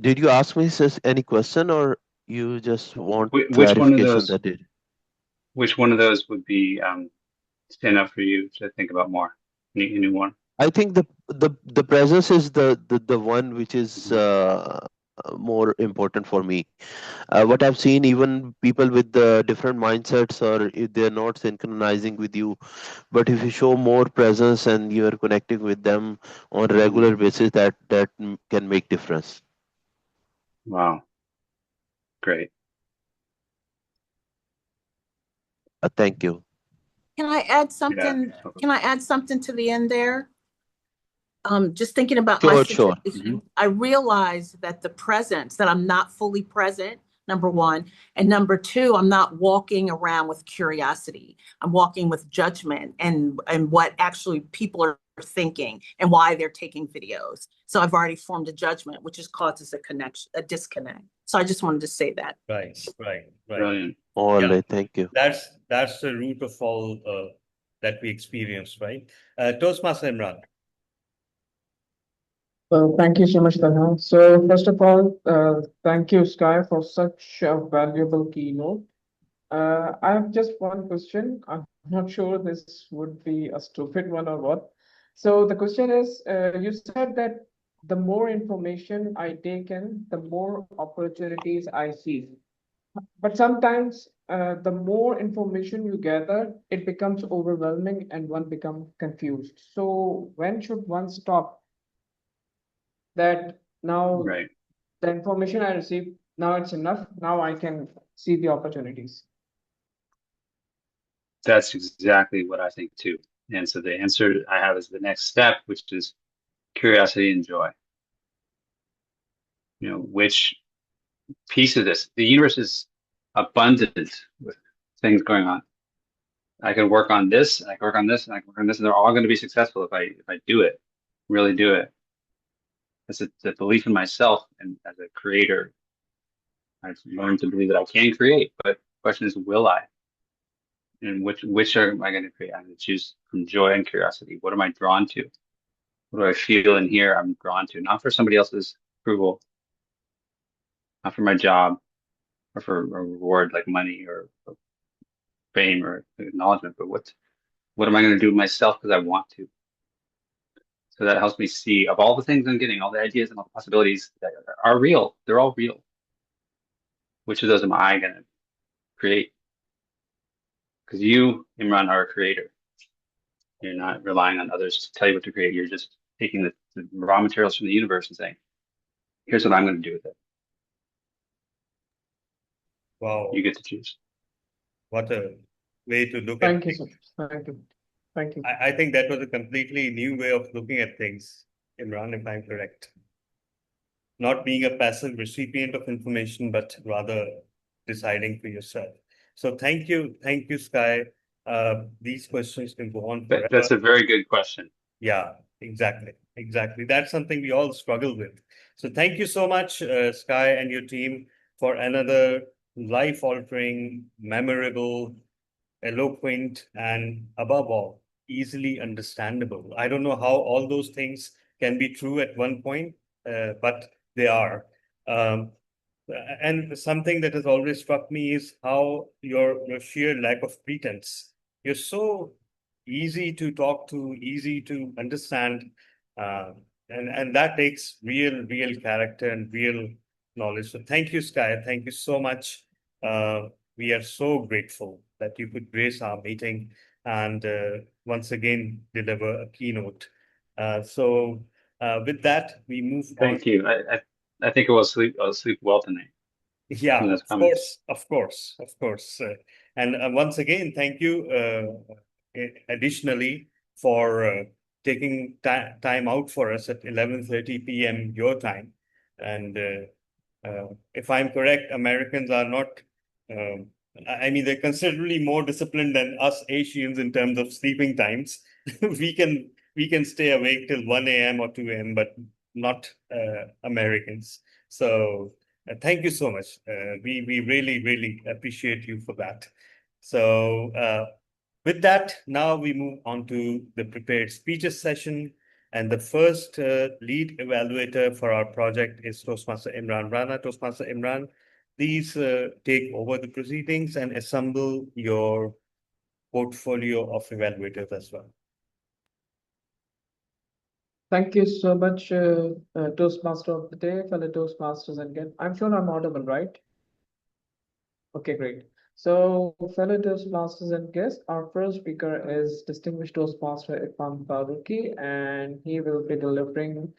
Did you ask me any question, or you just want Which one of clarification those? that it? Which one of those would be stand up for you to think about more? Any one? I think the presence is the one which is Mhm. more important for me. What I've seen, even people with the different mindsets, or if they're not synchronizing with you, but if you show more presence and you are connecting with them on a Mhm. regular basis, that can make difference. Wow, great. Thank you. Can I add Yeah. something? Can I add something to the end there? Just thinking about my Sure, sure. situation, I realize that the presence, that I'm not fully present, number one. And number two, I'm not walking around with curiosity. I'm walking with judgment and what actually people are thinking and why they're taking videos. So I've already formed a judgment, which just causes a disconnect. So I just wanted to say that. Right. Brilliant. All Yeah. right, thank you. That's the root of all that we experience, right? Toastmaster Imran. Well, thank you so much, Talha. So, first of all, thank you, Sky, for such a valuable keynote. I have just one question. I'm not sure this would be a stupid one or what. So, the question is, you said that the more information I take in, the more opportunities I see. But sometimes, the more information you gather, it becomes overwhelming and one becomes confused. So, when should one stop that now Right. the information I received, now it's enough. Now I can see the opportunities. That's exactly what I think too. And so the answer I have is the next step, which is curiosity and joy. You know, which piece of this? The universe is abundant with things going on. I can work on this, and I can work on this, and I can work on this, and they're all going to be successful if I do it, really do it. It's the belief in myself, and as a creator, I've learned to believe that I can create. But the question is, will I? And which am I going to create? I'm going to choose from joy and curiosity. What am I drawn to? What do I feel in here I'm drawn to? Not for somebody else's approval, not for my job, or for a reward like money or fame or acknowledgement, but what am I going to do myself because I want to? So that helps me see, of all the things I'm getting, all the ideas and all the possibilities that are real, they're all real. Which of those am I going to create? Because you, Imran, are a creator. You're not relying on others to tell you what to create. You're just taking the raw materials from the universe and saying, here's what I'm going to do with it. Wow. You get to choose. What a way to look at Thank you things. so much. Thank you. Thank you. I think that was a completely new way of looking at things, Imran, if I'm correct. Not being a passive recipient of information, but rather deciding for yourself. So thank you, Sky. These questions can go on forever. That's a very good question. Yeah, exactly. That's something we all struggle with. So thank you so much, Sky and your team, for another life-altering, memorable, eloquent, and above all, easily understandable. I don't know how all those things can be true at one point, but they are. And something that has always struck me is how your sheer lack of pretense. You're so easy to talk to, easy to understand, and that takes real character and real knowledge. So thank you, Sky. Thank you so much. we are so grateful that you could grace our meeting and once again deliver a keynote. With that, we move on. Thank you. I think I'll sleep well tonight. Yeah, from those of comments. course, of course, of course. And once again, thank you additionally for taking time out for us at 11:30 p.m. your time. And if I'm correct, Americans are not, I mean, they're considerably more disciplined than us Asians in terms of sleeping times. we can stay awake till 1 a.m. or 2 a.m., but not Americans. So thank you so much. We really, really appreciate you for that. So with that, now we move on to the prepared speeches session. And the first lead evaluator for our project is Toastmaster Imran Rana. Toastmaster Imran, please take over the proceedings and assemble your portfolio of evaluators as well. Thank you so much, Toastmaster of the day, fellow Toastmasters and guests. I'm sure I'm audible, right? Okay, great. So, fellow Toastmasters and guests, our first speaker is distinguished Toastmaster Irfan Faruqi, and he will be delivering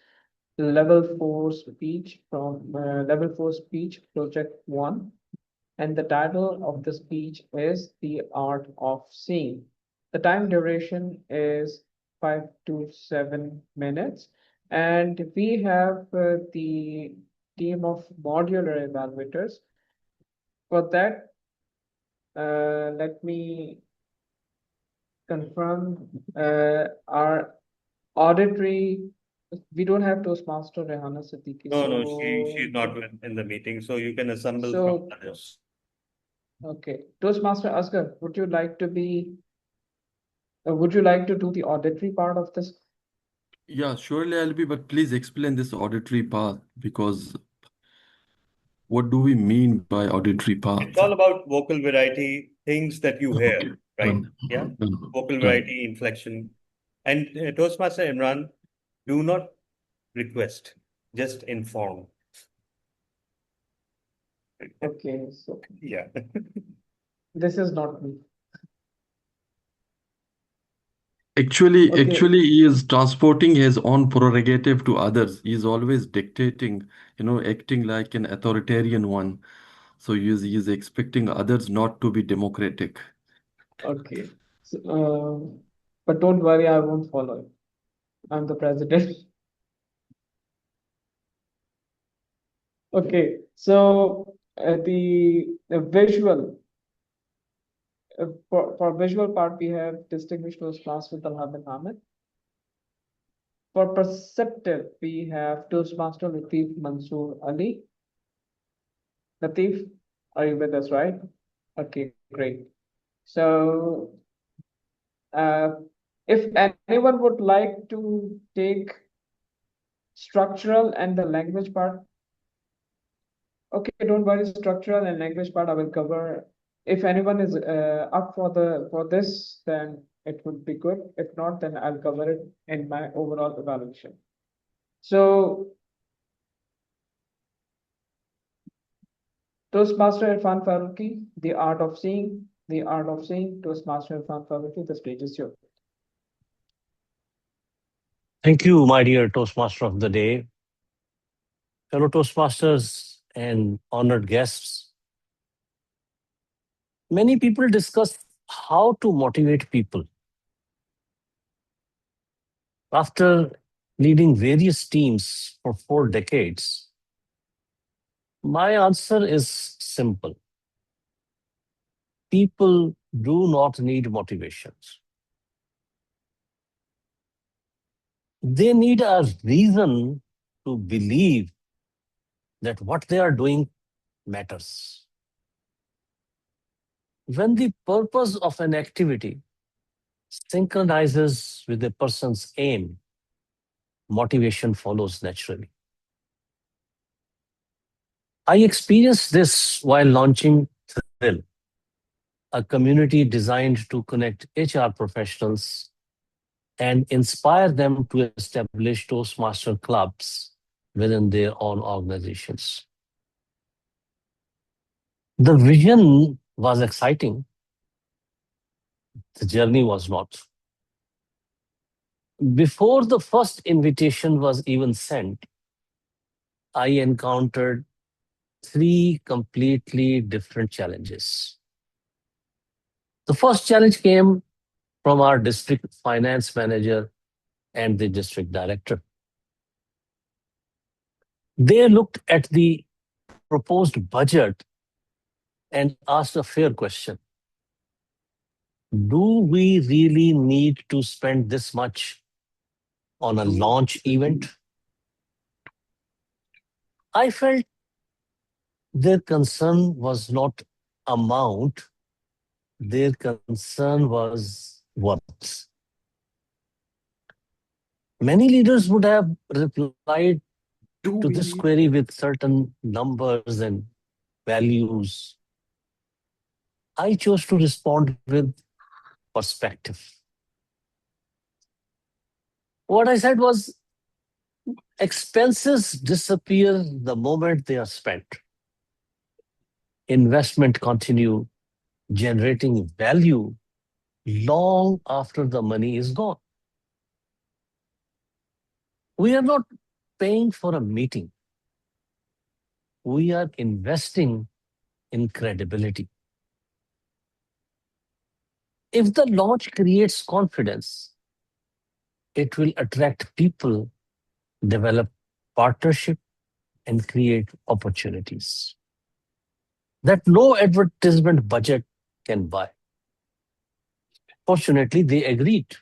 level 4 speech from level 4 speech project 1. And the title of the speech is The Art of Seeing. The time duration is 5 to 7 minutes. And we have the team of modular evaluators. For that, let me confirm our auditory. We don't have Toastmaster Rehana Siddiqui. No, so she's not in the meeting, so you can assemble So- from others. Okay, Toastmaster Asghar, would you like to do the auditory part of this? Yeah, surely I'll be, but please explain this auditory path because what do we mean by auditory path? It's all about vocal variety, things that you hear, Okay. right? Yeah, vocal variety, inflection. And Toastmaster Imran, do not request, just inform. Okay, so Yeah. this is not me. Actually, Okay. actually, he is transporting his own prerogative to others. He is always dictating, acting like an authoritarian one. So he is expecting others not to be democratic. Okay. So, but don't worry, I won't follow it. I'm the president. Okay, so the visual for visual part we have distinguished Toastmaster Talha bin Hamid. For perceptive we have Toastmaster Latif Mansoor Ali. Latif, are you with us, right? Okay, great. So if anyone would like to take structural and the language part, okay, don't worry, structural and language part I will cover. If anyone is up for this, then it would be good. If not, then I'll cover it in my overall evaluation. So Toastmaster Irfan Faruqi, The Art of Seeing, The Art of Seeing, Toastmaster Irfan Faruqi, the stage is yours. Thank you, my dear Toastmaster of the day. Fellow Toastmasters and honored guests, many people discuss how to motivate people. After leading various teams for 4 decades, my answer is simple. People do not need motivations. They need a reason to believe that what they are doing matters. When the purpose of an activity synchronizes with a person's aim, motivation follows naturally. I experienced this while launching Thrill, a community designed to connect HR professionals and inspire them to establish Toastmaster clubs within their own organizations. The vision was exciting, the journey was not. Before the first invitation was even sent, I encountered three completely different challenges. The first challenge came from our district finance manager and the district director. They looked at the proposed budget and asked a fair question. Do we really need to spend this much on a launch event? I felt their concern was not amount, their concern was worth. Many leaders would have replied Do to we this need query with certain numbers and values. I chose to respond with perspective. What I said was expenses disappear the moment they are spent. Investment continue generating value long after the money is gone. We are not paying for a meeting. We are investing in credibility. If the launch creates confidence, it will attract people, develop partnership, and create opportunities that no advertisement budget can buy. Fortunately, they agreed.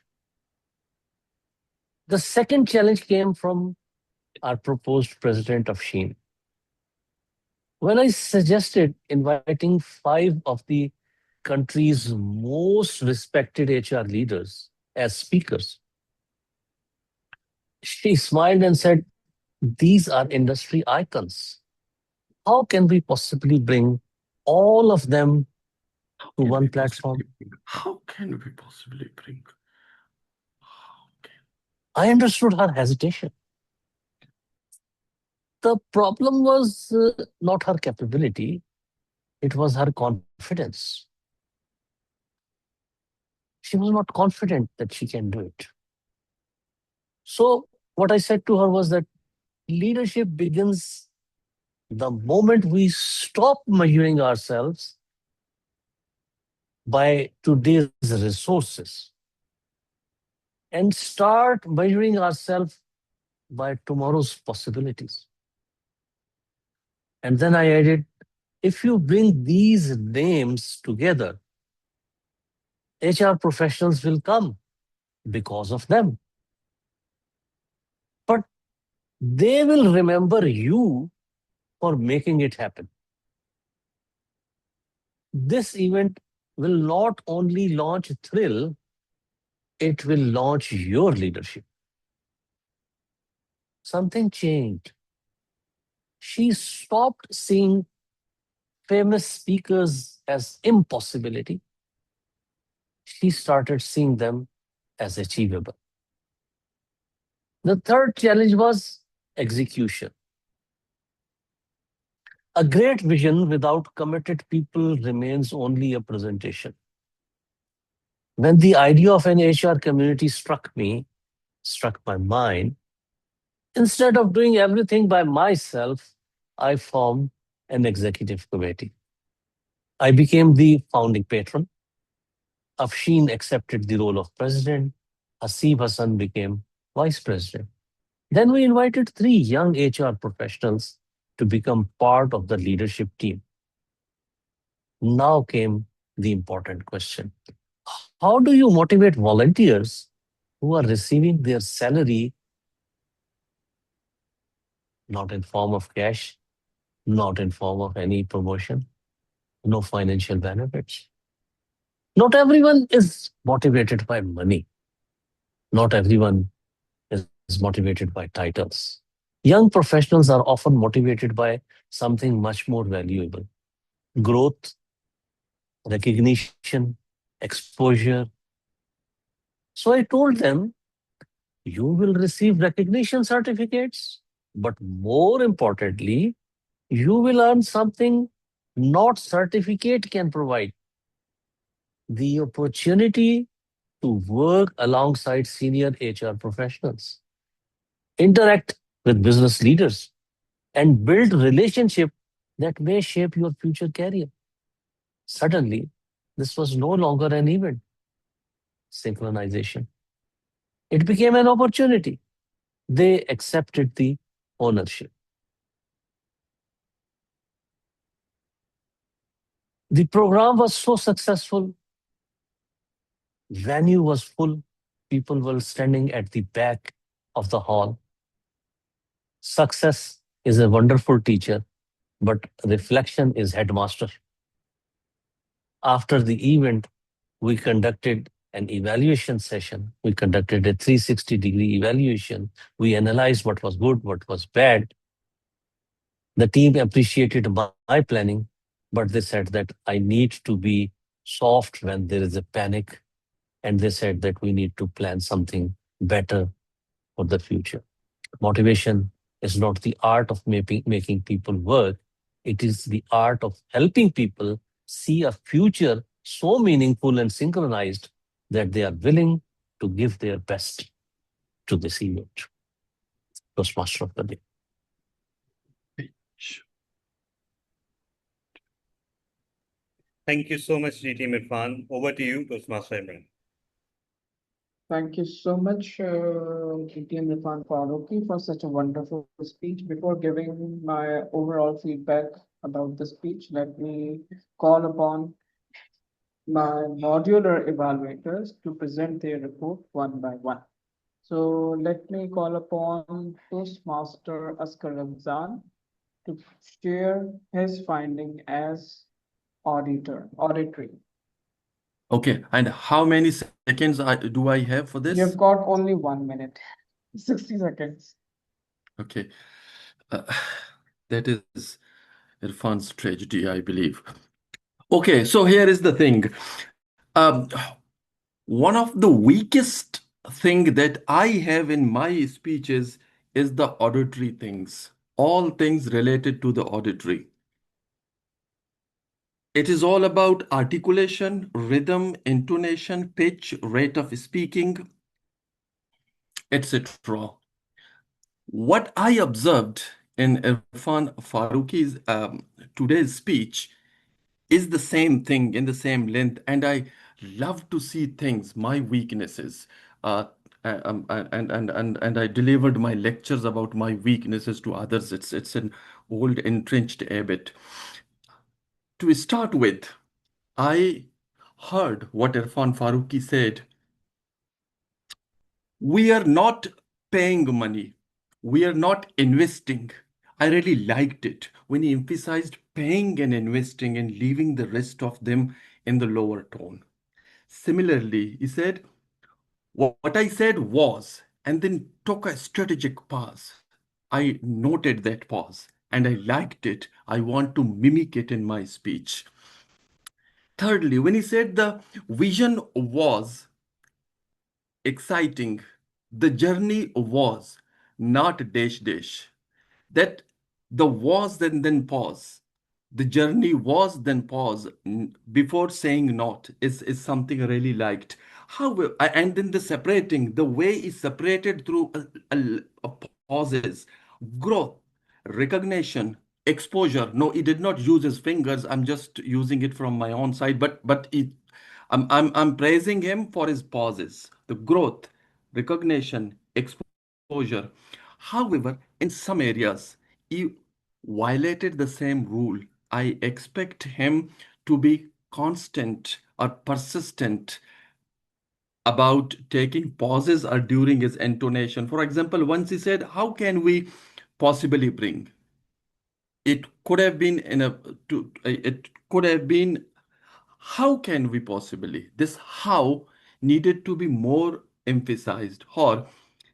The second challenge came from our proposed president of Sheen. When I suggested inviting 5 of the country's most respected HR leaders as speakers, she smiled and said, "These are industry icons. How can we possibly bring all of them How to can one we platform?" possibly bring? How can we possibly bring? How can? I understood her hesitation. The problem was not her capability, it was her confidence. She was not confident that she can do it. So, what I said to her was that leadership begins the moment we stop measuring ourselves by today's resources and start measuring ourselves by tomorrow's possibilities. And then I added, if you bring these names together, HR professionals will come because of them. But they will remember you for making it happen. This event will not only launch Thrill, it will launch your leadership. Something changed. She stopped seeing famous speakers as impossibility. She started seeing them as achievable. The third challenge was execution. A great vision without committed people remains only a presentation. When the idea of an HR community struck my mind, instead of doing everything by myself, I formed an executive committee. I became the founding patron. Afshin accepted the role of president. Hasib Hassan became vice president. Then we invited 3 young HR professionals to become part of the leadership team. Now came the important question. How do you motivate volunteers who are receiving their salary not in form of cash, not in form of any promotion, no financial benefits? Not everyone is motivated by money. Not everyone is motivated by titles. Young professionals are often motivated by something much more valuable: growth, recognition, exposure. So I told them, you will receive recognition certificates, but more importantly, you will earn something not certificate, can provide the opportunity to work alongside senior HR professionals, interact with business leaders, and build relationship that may shape your future career. Suddenly, this was no longer an event, synchronization. It became an opportunity. They accepted the ownership. The program was so successful, venue was full, people were standing at the back of the hall. Success is a wonderful teacher, but reflection is headmaster. After the event, we conducted an evaluation session. We conducted a 360-degree evaluation. We analyzed what was good, what was bad. The team appreciated my planning, but they said that I need to be soft when there is a panic. And they said that we need to plan something better for the future. Motivation is not the art of making people work. It is the art of helping people see a future so meaningful and synchronized that they are willing to give their best to this event. Toastmaster of the day. Thank you so much, GT Irfan. Over to you, Toastmaster Imran. Thank you so much, TM Irfan Faruqi, for such a wonderful speech. Before giving my overall feedback about the speech, let me call upon my modular evaluators to present their report one by one. So let me call upon Toastmaster Askar Ramzan to share his finding as auditory. Okay, and how many seconds do I have for this? You've got only 1 minute, 60 seconds. Okay, uh, that is Irfan's tragedy, I believe. Okay, so here is the thing. Um, one of the weakest thing that I have in my speeches is the auditory things, all things related to the auditory. It is all about articulation, rhythm, intonation, pitch, rate of speaking, etc. What I observed in Irfan Faruqi's today's speech is the same thing in the same length, and I love to see things, my weaknesses. Uh, and I delivered my lectures about my weaknesses to others. It's an old entrenched habit. To start with, I heard what Irfan Faruqi said. We are not paying money. We are not investing. I really liked it when he emphasized paying and investing and leaving the rest of them in the lower tone. Similarly, he said, what I said was, and then took a strategic pause. I noted that pause and I liked it. I want to mimic it in my speech. Thirdly, when he said the vision was exciting, the journey was not dash dash. That the was then pause. The journey was then pause before saying not is something I really liked. However, and then the separating, the way is separated through a pauses, growth, recognition, exposure. No, he did not use his fingers. I'm just using it from my own side, but I'm praising him for his pauses, the growth, recognition, exposure. However, in some areas, he violated the same rule. I expect him to be constant or persistent about taking pauses or during his intonation. For example, once he said, how can we possibly bring? It could have been it could have been, how can we possibly? This how needed to be more emphasized. Or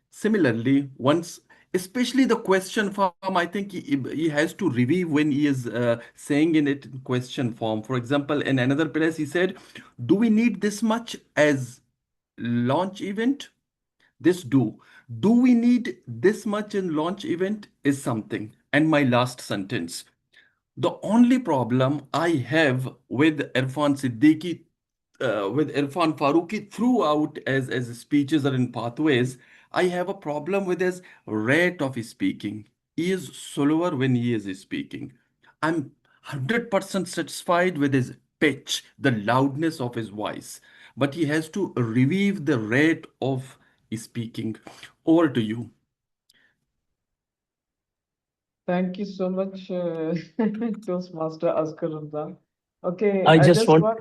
similarly, once, especially the question form, I think he has to review when he is saying in it in question form. For example, in another place, he said, do we need this much as launch event? This do we need this much in launch event is something. And my last sentence, The only problem I have with Irfan Siddiqui, with Irfan Faruqi throughout as speeches are in pathways, I have a problem with his rate of speaking. He is slower when he is speaking. I'm 100% satisfied with his pitch, the loudness of his voice, but he has to revive the rate of speaking. Over to you. Thank you so much, Toastmaster Askar Ramzan. Okay, I I just just want want,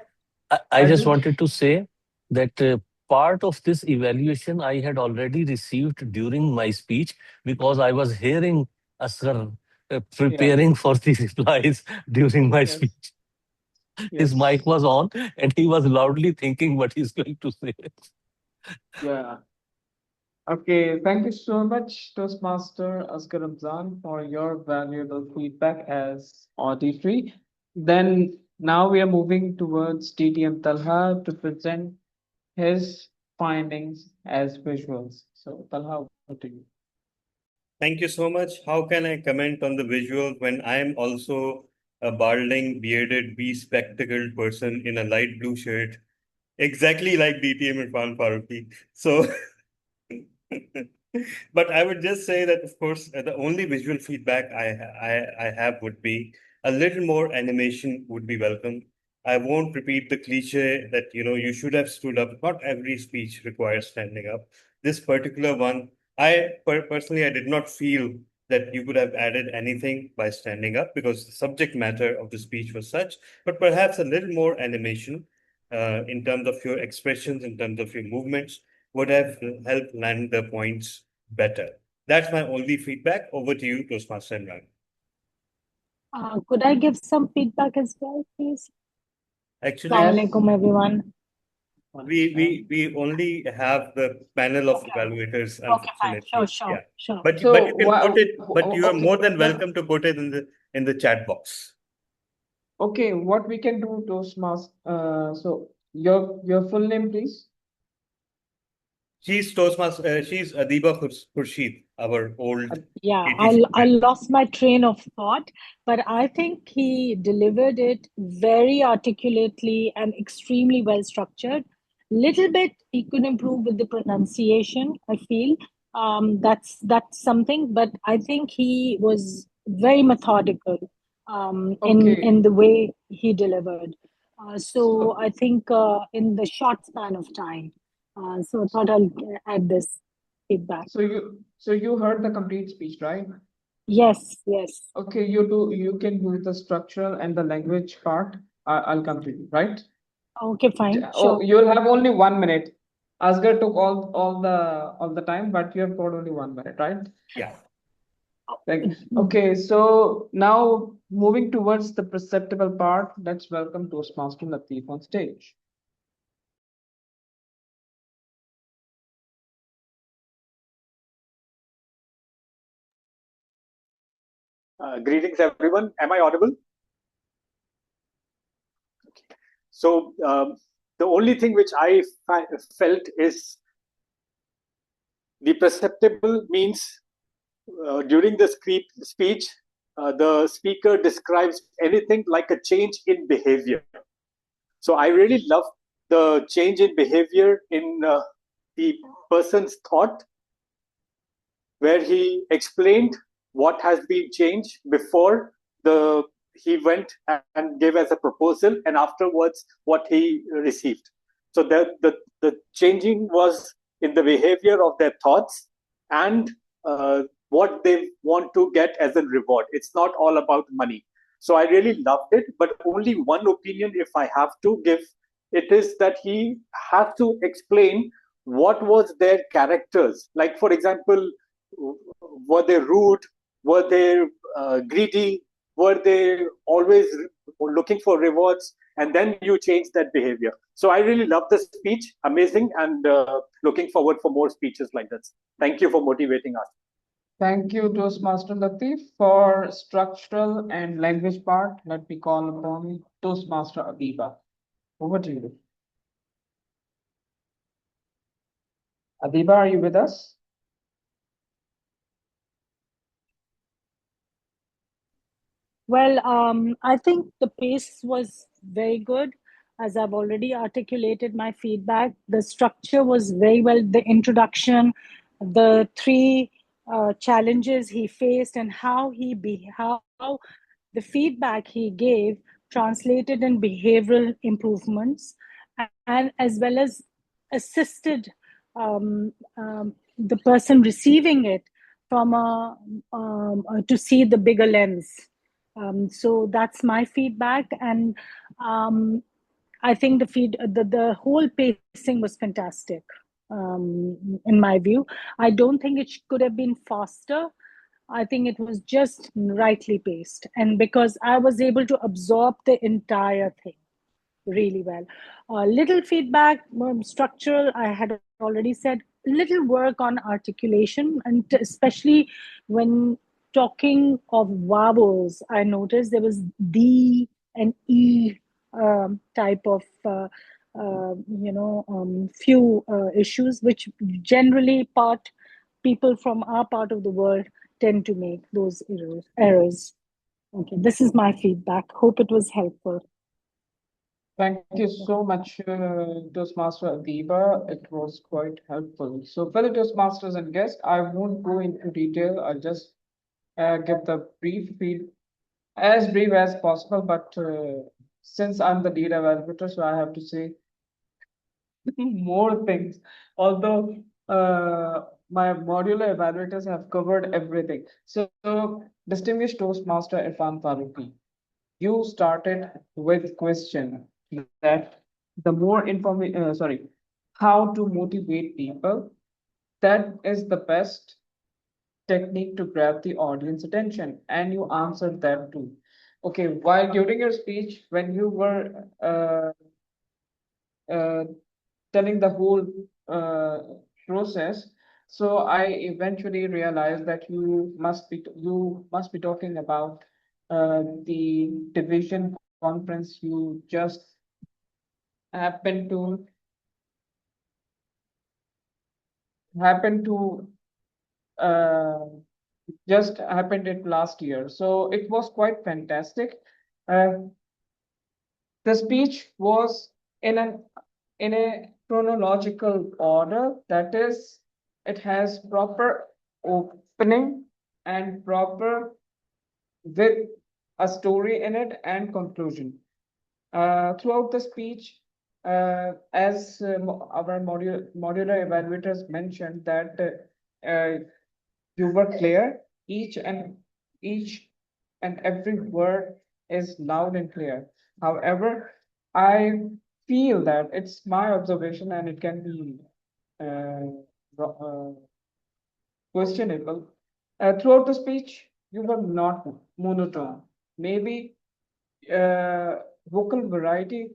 I I just just, wanted to say that part of this evaluation I had already received during my speech because I was hearing Asghar yeah, preparing for the replies during my yes, speech. His yes, mic was on and he was loudly thinking what he's going to say. yeah. Okay, thank you so much, Toastmaster Asghar Ramzan, for your valuable feedback as auditory. Then now we are moving towards TTM Talha to present his findings as visuals. So, Talha, over to you. Thank you so much. How can I comment on the visuals when I am also a balding, bearded, bespectacled person in a light blue shirt, exactly like DTM Irfan Faruqi. So, but I would just say that, of course, the only visual feedback I have would be a little more animation would be welcome. I won't repeat the cliche that you should have stood up. Not every speech requires standing up. This particular one, personally I did not feel that you could have added anything by standing up because the subject matter of the speech was such. But perhaps a little more animation in terms of your expressions, in terms of your movements would have helped land the points better. That's my only feedback. Over to you, Toastmaster Imran. Could I give some feedback as well, please? Actually, Assalamu Yes. alaikum, everyone. we only have the panel of Okay. evaluators, Okay, fine. unfortunately. Sure. Yeah. Sure. But So, you can put it, but you are okay, more than welcome to put it in the chat box. okay, what we can do, Toastmaster, so your full name, please. She's Toastmaster, she's Adiba Khurshid, our old Yeah, ATC I friend. lost my train of thought, but I think he delivered it very articulately and extremely well structured. Little bit he could improve with the pronunciation, I feel. That's something, but I think he was very methodical Okay, in the way he delivered. So so I think in the short span of time. So I thought I'll add this feedback. so you heard the complete speech, right? Yes, yes. Okay, you can do the structural and the language part. I'll come to you, right? Okay, fine. Oh, Sure. you'll have only 1 minute. Asghar took all the time, but you have got only 1 minute, right? Yeah. Thank Okay, so now moving towards the perceptible part, let's welcome Toastmaster Latif on stage. Greetings, everyone. Am I audible? Okay. So the only thing which I felt is the perceptible means during the speech, the speaker describes anything like a change in behavior. So I really love the change in behavior in the person's thought, where he explained what has been changed before the he went and gave as a proposal, and afterwards what he received. So the changing was in the behavior of their thoughts and what they want to get as a reward. It's not all about money. So I really loved it, but only one opinion, if I have to give, it is that he has to explain what was their characters. Like, for example, were they rude? Were they greedy? Were they always looking for rewards? And then you change that behavior. So I really love the speech, amazing, and looking forward for more speeches like this. Thank you for motivating us. Thank you, Toastmaster Latif, for structural and language part. Let me call upon Toastmaster Adiba. Over to you. Adiba, are you with us? Well, I think the pace was very good. As I've already articulated my feedback, the structure was very well. The introduction, the three challenges he faced, and how the feedback he gave translated in behavioral improvements, and as well as assisted the person receiving it from to see the bigger lens. So that's my feedback, and I think the whole pacing was fantastic. In my view, I don't think it could have been faster. I think it was just rightly paced, and because I was able to absorb the entire thing really well. Little feedback, structural, I had already said, little work on articulation, and especially when talking of vowels, I noticed there was D and E type of, few issues, which generally people from our part of the world tend to make those errors. Okay, this is my feedback. Hope it was helpful. Thank you so much, Toastmaster Adiba. It was quite helpful. So, fellow Toastmasters and guests, I won't go into detail. I'll just give the as brief as possible. But since I'm the lead evaluator, so I have to say more things. Although my modular evaluators have covered everything. So, distinguished Toastmaster Irfan Faruqi, you started with question that the more information, how to motivate people. That is the best technique to grab the audience attention, and you answered that too. Okay, while during your speech, when you were uh, telling the whole process, so I eventually realized that you must be talking about the division conference you just happened to happen to uh, just happened it last year. So it was quite fantastic. Uh, the speech was in an in a chronological order. That is, it has proper opening and proper with a story in it and conclusion. Throughout the speech, as our modular evaluators mentioned that you were clear, each and every word is loud and clear. However, I feel that it's my observation and it can be questionable. Throughout the speech, you were not monotone. Maybe vocal variety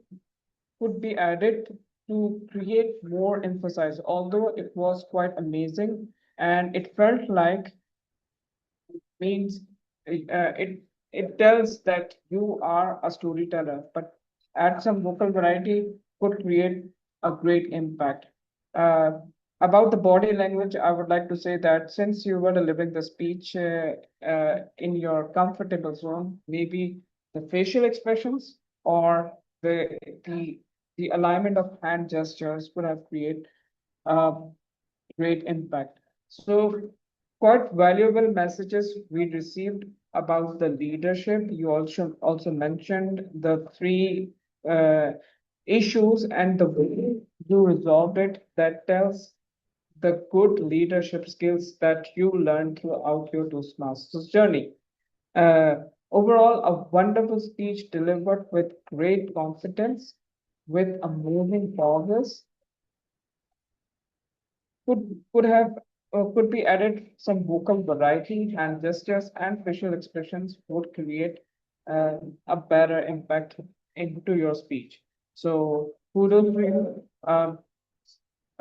could be added to create more emphasis, although it was quite amazing and it felt like means it tells that you are a storyteller, but add some vocal variety could create a great impact. Uh, about the body language, I would like to say that since you were delivering the speech in your comfortable zone, maybe the facial expressions or the the alignment of hand gestures would have created great impact. So quite valuable messages we received about the leadership. You also mentioned the three uh, issues and the way you resolved it. That tells the good leadership skills that you learned throughout your Toastmasters journey. Uh, Overall, a wonderful speech delivered with great confidence, with a moving pauses, could have could be added some vocal variety and gestures and facial expressions would create a better impact into your speech. So kudos to you.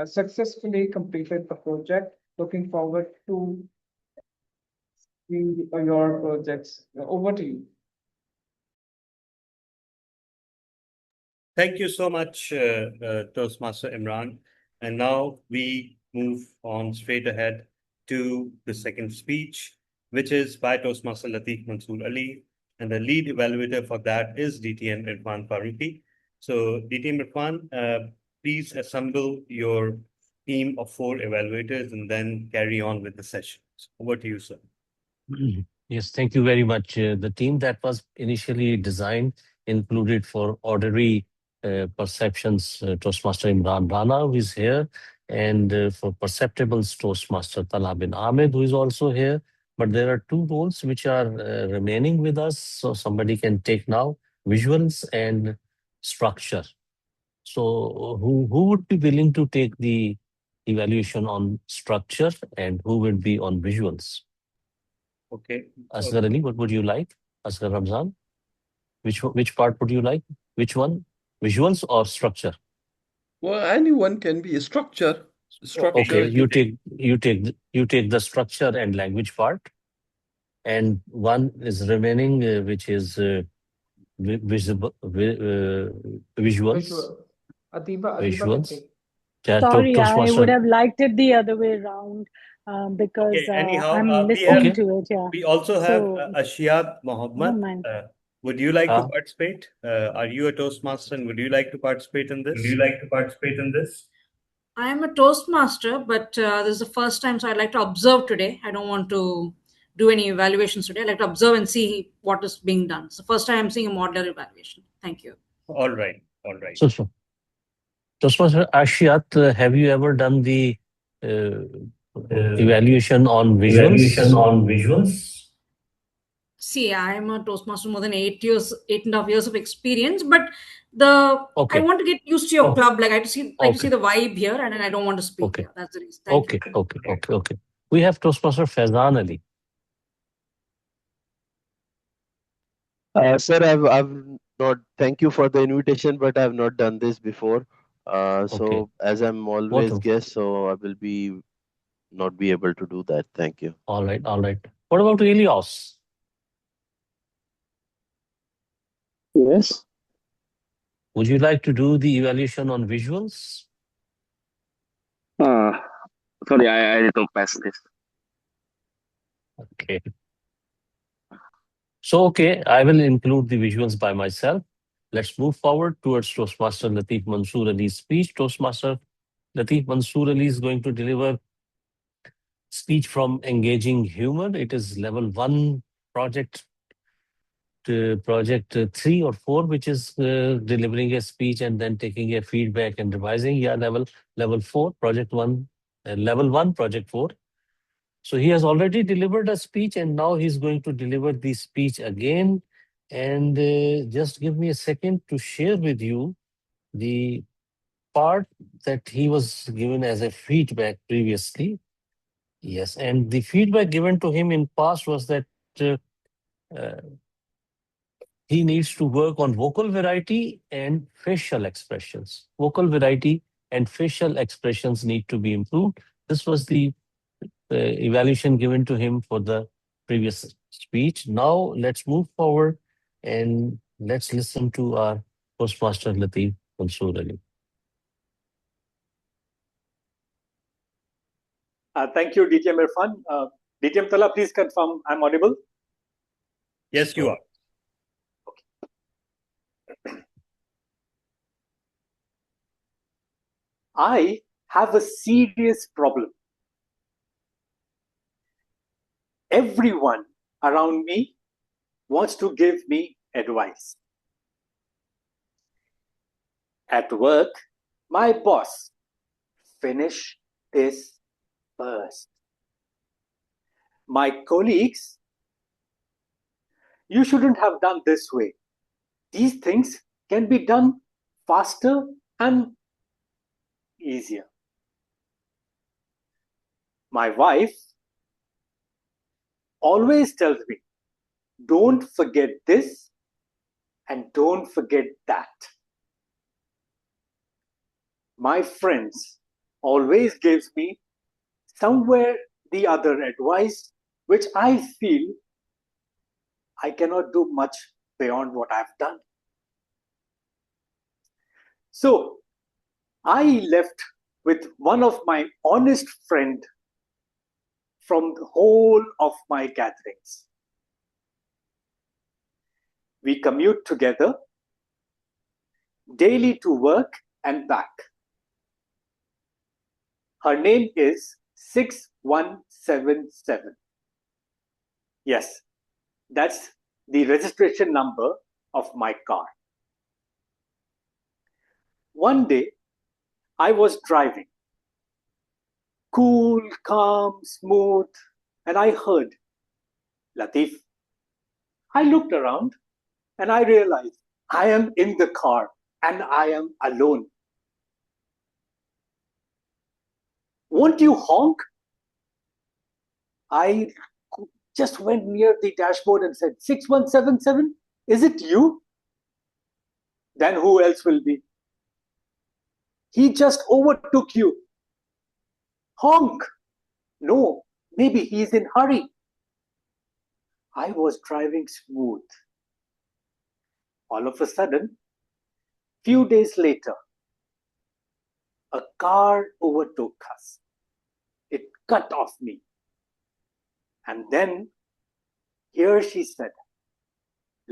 Successfully completed the project. Looking forward to your projects. Over to you. Thank you so much, Toastmaster Imran. And now we move on straight ahead to the second speech, which is by Toastmaster Latif Mansoor Ali. And the lead evaluator for that is DTM Irfan Faruqi. So DTM Irfan, please assemble your team of 4 evaluators and then carry on with the sessions. Over to you, sir. Yes, thank you very much. The team that was initially designed included for orderly perceptions Toastmaster Imran Rana, who is here, and for perceptibles Toastmaster Talha bin Ahmed, who is also here. But there are 2 roles which are remaining with us, so somebody can take now: visuals and structure. So who would be willing to take the evaluation on structure, and who would be on visuals? Okay. Asghar Ali, what would you like? Asghar Ramzan, which part would you like? Which one? Visuals or structure? Well, anyone can be a structure. Structure. Okay, you take the structure and language part, and one is remaining, which is visible visuals. Adiba can Visuals. take. Sorry, I Toastmaster. would have liked it the other way around because Okay, anyhow, I'm we listening have to it. Yeah. we also have So, Ashiad don't Mohammed. mind. Would you like to participate? Are you a Toastmaster and would you like to participate in this? I am a Toastmaster, but this is the first time, so I'd like to observe today. I don't want to do any evaluations today. I'd like to observe and see what is being done. It's the first time I'm seeing a modular evaluation. Thank you. All right, all right. So, Toastmaster Ashiat, have you ever done the evaluation on visuals? See, I'm a Toastmaster more than 8.5 years of experience, but I want to get used to your club. Like I to see the vibe here, and then I don't want to speak here. That's the reason. Thank you. Okay. We have Toastmaster Faizan Ali. Sir, I've not. Thank you for the invitation, but I've not done this before. So as I'm always guest, so I will not be able to do that. Thank you. All right. What about Elios? Yes. Would you like to do the evaluation on visuals? Sorry, I need to pass this. Okay. So, I will include the visuals by myself. Let's move forward towards Toastmaster Latif Mansoor Ali's speech. Toastmaster Latif Mansoor Ali is going to deliver speech from Engaging Humor. It is level 1 project 3 or 4, which is delivering a speech and then taking a feedback and revising. Yeah, level 4, project 1, level 1, project 4. So he has already delivered a speech and now he's going to deliver the speech again. And just give me a second to share with you the part that he was given as a feedback previously. Yes, and the feedback given to him in past was that he needs to work on vocal variety and facial expressions. Vocal variety and facial expressions need to be improved. This was the evaluation given to him for the previous speech. Now let's move forward and let's listen to our Toastmaster Latif Mansoor Ali. Thank you, DTM Irfan. DTM Talha, please confirm I'm audible. Yes, you are. I have a serious problem. Everyone around me wants to give me advice. At work, my boss, finish this first. My colleagues, you shouldn't have done this way. These things can be done faster and easier. My wife always tells me, don't forget this and don't forget that. My friends always gives me somewhere the other advice, which I feel I cannot do much beyond what I've done. So I left with one of my honest friend from the whole of my gatherings. We commute together daily to work and back. Her name is 6177. Yes, that's the registration number of my car. One day, I was driving, cool, calm, smooth, and I heard, Latif. I looked around and I realized I am in the car and I am alone. Won't you honk? I just went near the dashboard and said, 6177, is it you? Then who else will be? He just overtook you. Honk. No, maybe he's in hurry. I was driving smooth. All of a sudden, few days later, a car overtook us. It cut off me. And then here she said,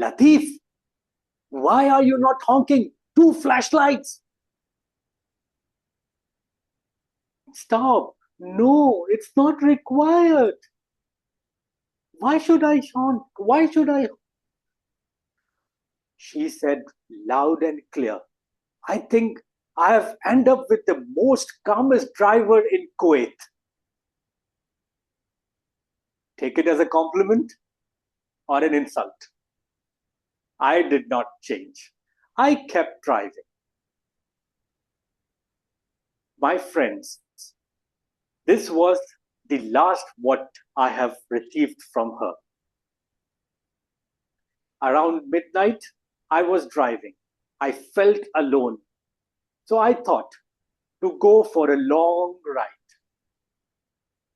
Latif, why are you not honking? 2 flashlights. Stop. No, it's not required. Why should I honk? Why should I? She said loud and clear, I think I have ended up with the most calmest driver in Kuwait. Take it as a compliment or an insult. I did not change. I kept driving. My friends, this was the last what I have received from her. Around midnight, I was driving. I felt alone. So I thought to go for a long ride.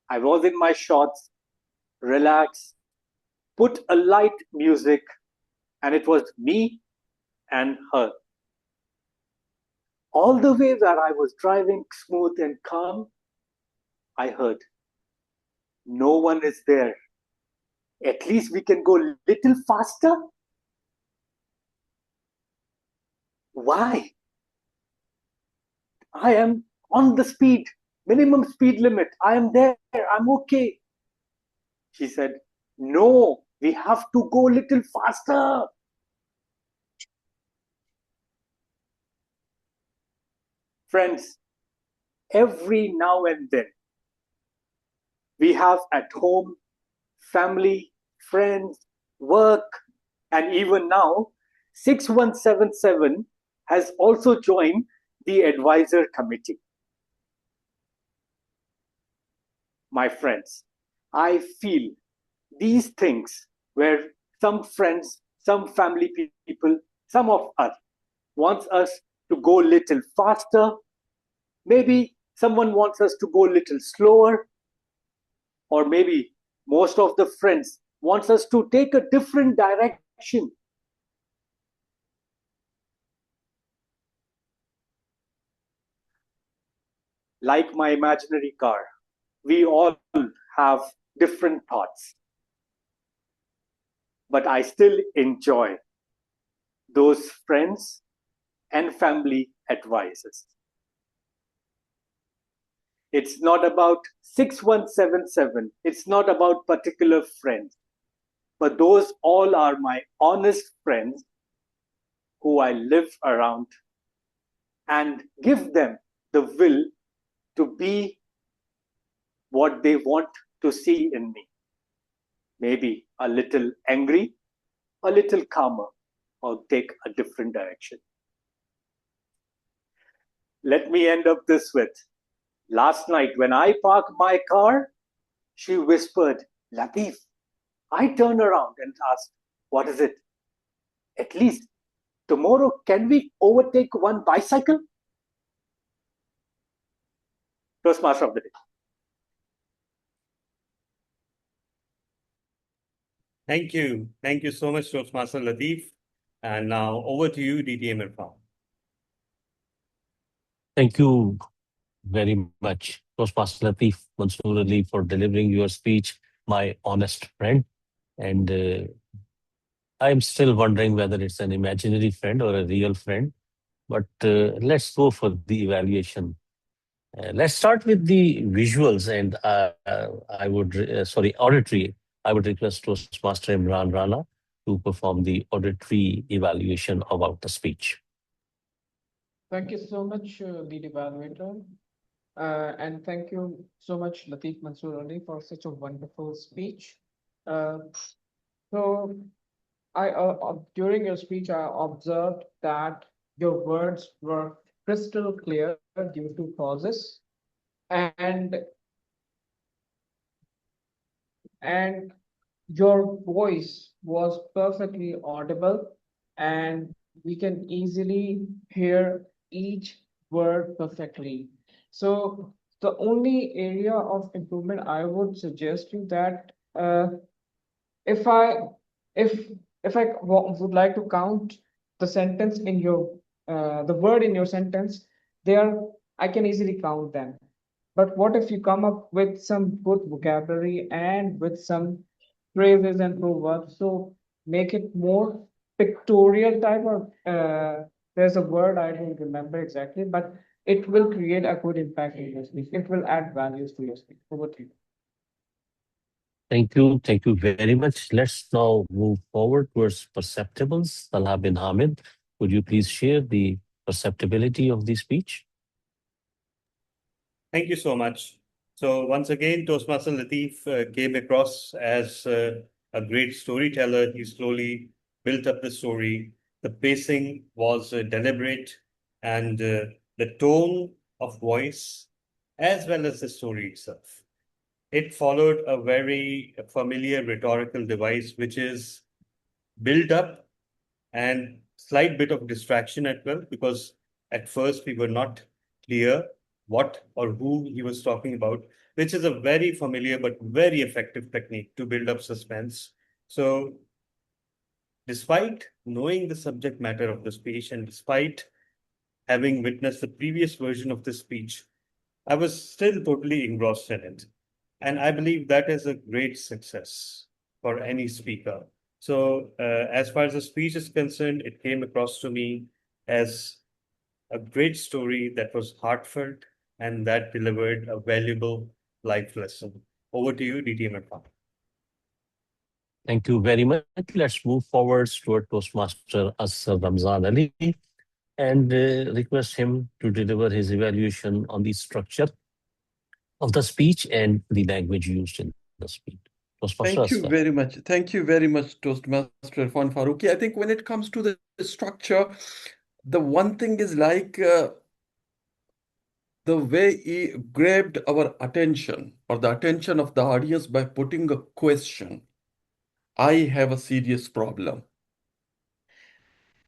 I was in my shorts, relaxed, put a light music, and it was me and her. All the way that I was driving smooth and calm, I heard, no one is there. At least we can go a little faster. Why? I am on the speed, minimum speed limit. I am there. I'm okay. She said, no, we have to go a little faster. Friends, every now and then, we have at home, family, friends, work, and even now, 6177 has also joined the advisor committee. My friends, I feel these things where some friends, some family people, some of us wants us to go a little faster. Maybe someone wants us to go a little slower. Or maybe most of the friends wants us to take a different direction. Like my imaginary car, we all have different thoughts. But I still enjoy those friends and family advices. It's not about 6177. It's not about particular friends. But those all are my honest friends who I live around and give them the will to be what they want to see in me. Maybe a little angry, a little calmer, or take a different direction. Let me end up this with, last night when I parked my car, she whispered, Latif. I turned around and asked, what is it? At least tomorrow, can we overtake one bicycle? Toastmaster of the day. Thank you. Thank you so much, Toastmaster Latif. And now over to you, DTM Irfan. Thank you very much, Toastmaster Latif Mansoor Ali, for delivering your speech, my honest friend. And I'm still wondering whether it's an imaginary friend or a real friend, but let's go for the evaluation. Let's start with the visuals, and auditory. I would request Toastmaster Imran Rana to perform the auditory evaluation about the speech. Thank you so much, lead evaluator. And thank you so much, Latif Mansoor Ali, for such a wonderful speech. Uh, so, during your speech, I observed that your words were crystal clear due to pauses, and and your voice was perfectly audible, and we can easily hear each word perfectly. So the only area of improvement I would suggest you that if I if would like to count the sentence in your the word in your sentence, there I can easily count them. But what if you come up with some good vocabulary and with some phrases and proverbs? So make it more pictorial type or there's a word I don't remember exactly, but it will create a good impact in your speech. It will add values to your speech. Over to you. Thank you. Thank you very much. Let's now move forward towards perceptibles. Talha bin Hamid, would you please share the perceptibility of the speech? Thank you so much. So once again, Toastmaster Latif came across as a great storyteller. He slowly built up the story. The pacing was deliberate, and the tone of voice, as well as the story itself. It followed a very familiar rhetorical device, which is build up and slight bit of distraction as well, because at first we were not clear what or who he was talking about, which is a very familiar but very effective technique to build up suspense. So despite knowing the subject matter of the speech and despite having witnessed the previous version of the speech, I was still totally engrossed in it. And I believe that is a great success for any speaker. So, as far as the speech is concerned, it came across to me as a great story that was heartfelt and that delivered a valuable life lesson. Over to you, DTM Irfan. Thank you very much. Let's move forward toward Toastmaster Asr Ramzan Ali and request him to deliver his evaluation on the structure of the speech and the language used in the speech. Toastmaster Thank you Asr. very much. Thank you very much, Toastmaster Irfan Faruqi. I think when it comes to the structure, the one thing is like the way he grabbed our attention or the attention of the audience by putting a question. I have a serious problem.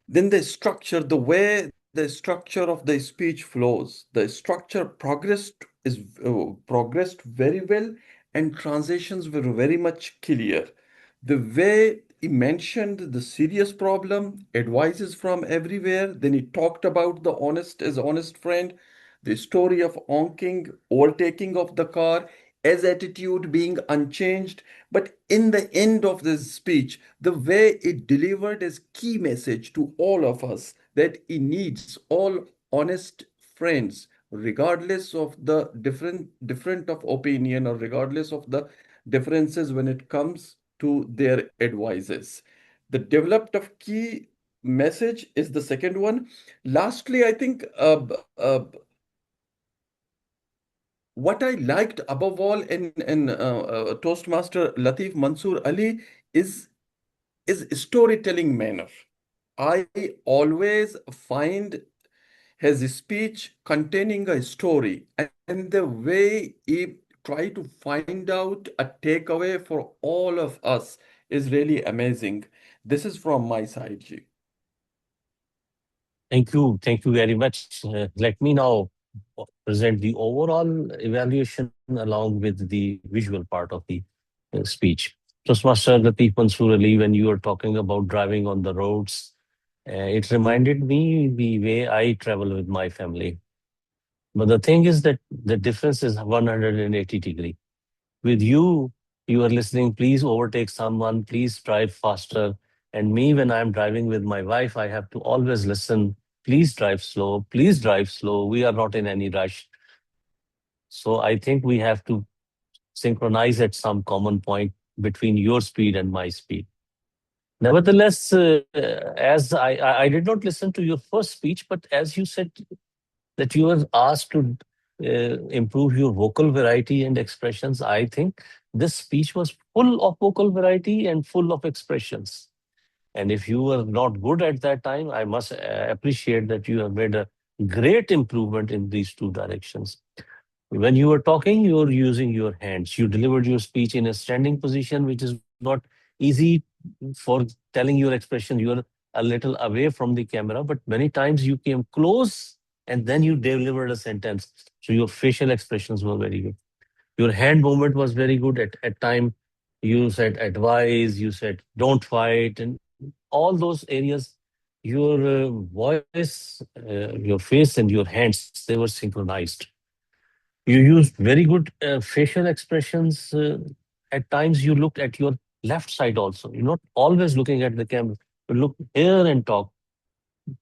Then the structure, the way the structure of the speech flows, the structure progressed very well, and transitions were very much clear. The way he mentioned the serious problem, advices from everywhere, then he talked about the honest as honest friend, the story of honking, overtaking of the car, as attitude being unchanged. But in the end of this speech, the way it delivered his key message to all of us that he needs all honest friends, regardless of the different of opinion or regardless of the differences when it comes to their advices. The developed of key message is the second one. Lastly, I think what I liked above all in Toastmaster Latif Mansoor Ali is storytelling manner. I always find his speech containing a story and the way he try to find out a takeaway for all of us is really amazing. This is from my side, Ji. Thank you. Thank you very much. Let me now present the overall evaluation along with the visual part of the speech. Toastmaster Latif Mansoor Ali, when you were talking about driving on the roads, it reminded me the way I travel with my family. But the thing is that the difference is 180-degree. With you, you are listening, please overtake someone, please drive faster. And me, when I'm driving with my wife, I have to always listen, please drive slow, please drive slow. We are not in any rush. So I think we have to synchronize at some common point between your speed and my speed. Nevertheless, as I did not listen to your first speech, but as you said that you were asked to improve your vocal variety and expressions, I think this speech was full of vocal variety and full of expressions. And if you were not good at that time, I must appreciate that you have made a great improvement in these two directions. When you were talking, you were using your hands. You delivered your speech in a standing position, which is not easy for telling your expression. You are a little away from the camera, but many times you came close and then you delivered a sentence. So your facial expressions were very good. Your hand movement was very good. At time, you said advise, you said don't fight, and all those areas. Your voice, your face, and your hands, they were synchronized. You used very good facial expressions. At times, you looked at your left side also. You're not always looking at the camera. You look here and talk.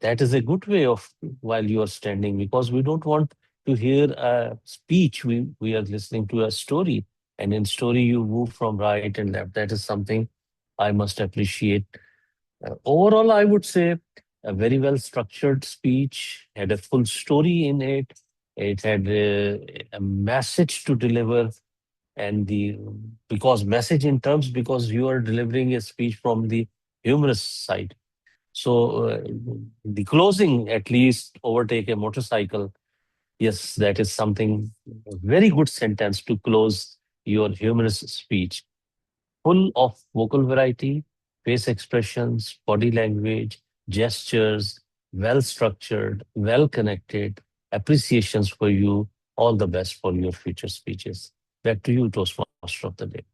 That is a good way of while you are standing, because we don't want to hear a speech. We are listening to a story, and in story you move from right and left. That is something I must appreciate. Overall, I would say a very well structured speech, had a full story in it. It had a message to deliver, and the because message in terms, because you are delivering a speech from the humorous side. So the closing, at least overtake a motorcycle. Yes, that is something, a very good sentence to close your humorous speech. Full of vocal variety, face expressions, body language, gestures, well structured, well connected, appreciations for you. All the best for your future speeches. Back to you, Toastmaster of the Day.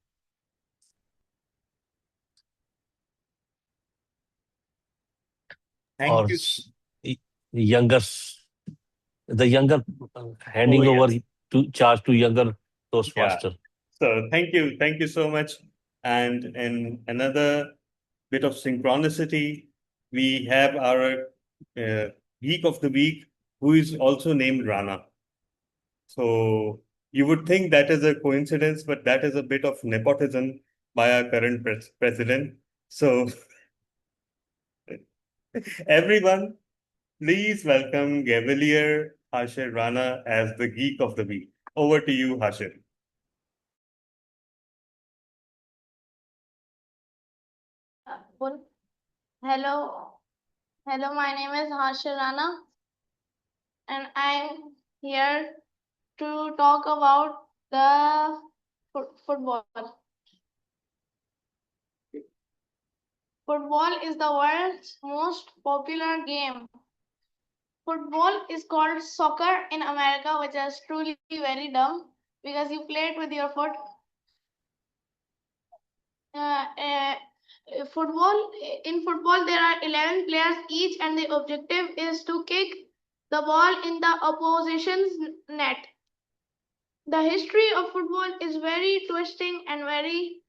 Thank Or you. younger, the younger handing Oh, over yes. to charge to younger Yeah. Toastmaster. So thank you so much. And in another bit of synchronicity, we have our geek of the week, who is also named Rana. So you would think that is a coincidence, but that is a bit of nepotism by our current president. So everyone, please welcome Gavalier Hashir Rana as the geek of the week. Over to you, Hashir. Hello, my name is Harshil Rana, and I'm here to talk about the football. Football is the world's most popular game. Football is called soccer in America, which is truly very dumb because you play it with your foot. In football, there are 11 players each, and the objective is to kick the ball in the opposition's net. The history of football is very twisting and very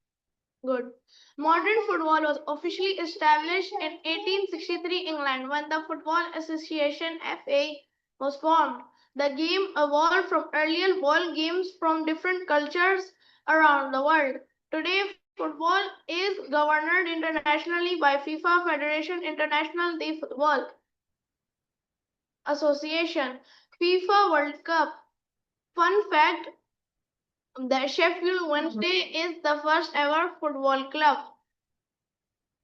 good. Modern football was officially established in 1863 England when the Football Association FA was formed. The game evolved from earlier ball games from different cultures around the world. Today, football is governed internationally by FIFA Federation International de Football Association. FIFA World Cup. Fun fact, the Sheffield Wednesday is the first ever football club.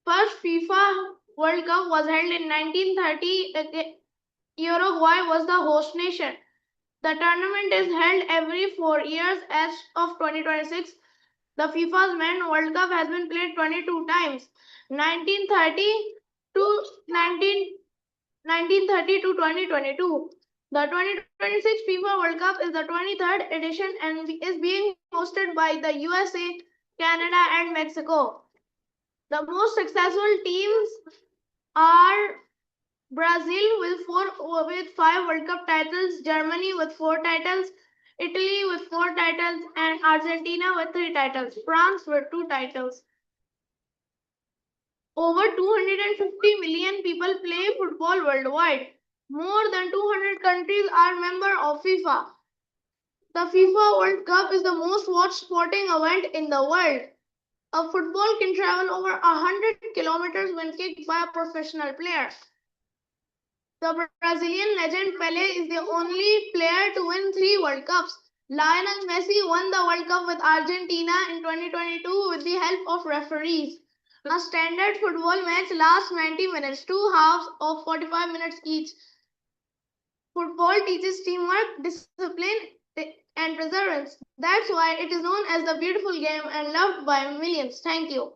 First FIFA World Cup was held in 1930. Uruguay was the host nation. The tournament is held every 4 years. As of 2026, the FIFA's Men World Cup has been played 22 times. 1930 to 1930 to 2022. The 2026 FIFA World Cup is the 23rd edition and is being hosted by the USA, Canada, and Mexico. The most successful teams are Brazil with 5 World Cup titles, Germany with 4 titles, Italy with 4 titles, and Argentina with 3 titles. France with 2 titles. Over 250 million people play football worldwide. More than 200 countries are member of FIFA. The FIFA World Cup is the most watched sporting event in the world. A football can travel over 100 kilometers when kicked by a professional player. The Brazilian legend Pelé is the only player to win 3 World Cups. Lionel Messi won the World Cup with Argentina in 2022 with the help of referees. A standard football match lasts 90 minutes, 2 halves of 45 minutes each. Football teaches teamwork, discipline, and perseverance. That's why it is known as the beautiful game and loved by millions. Thank you.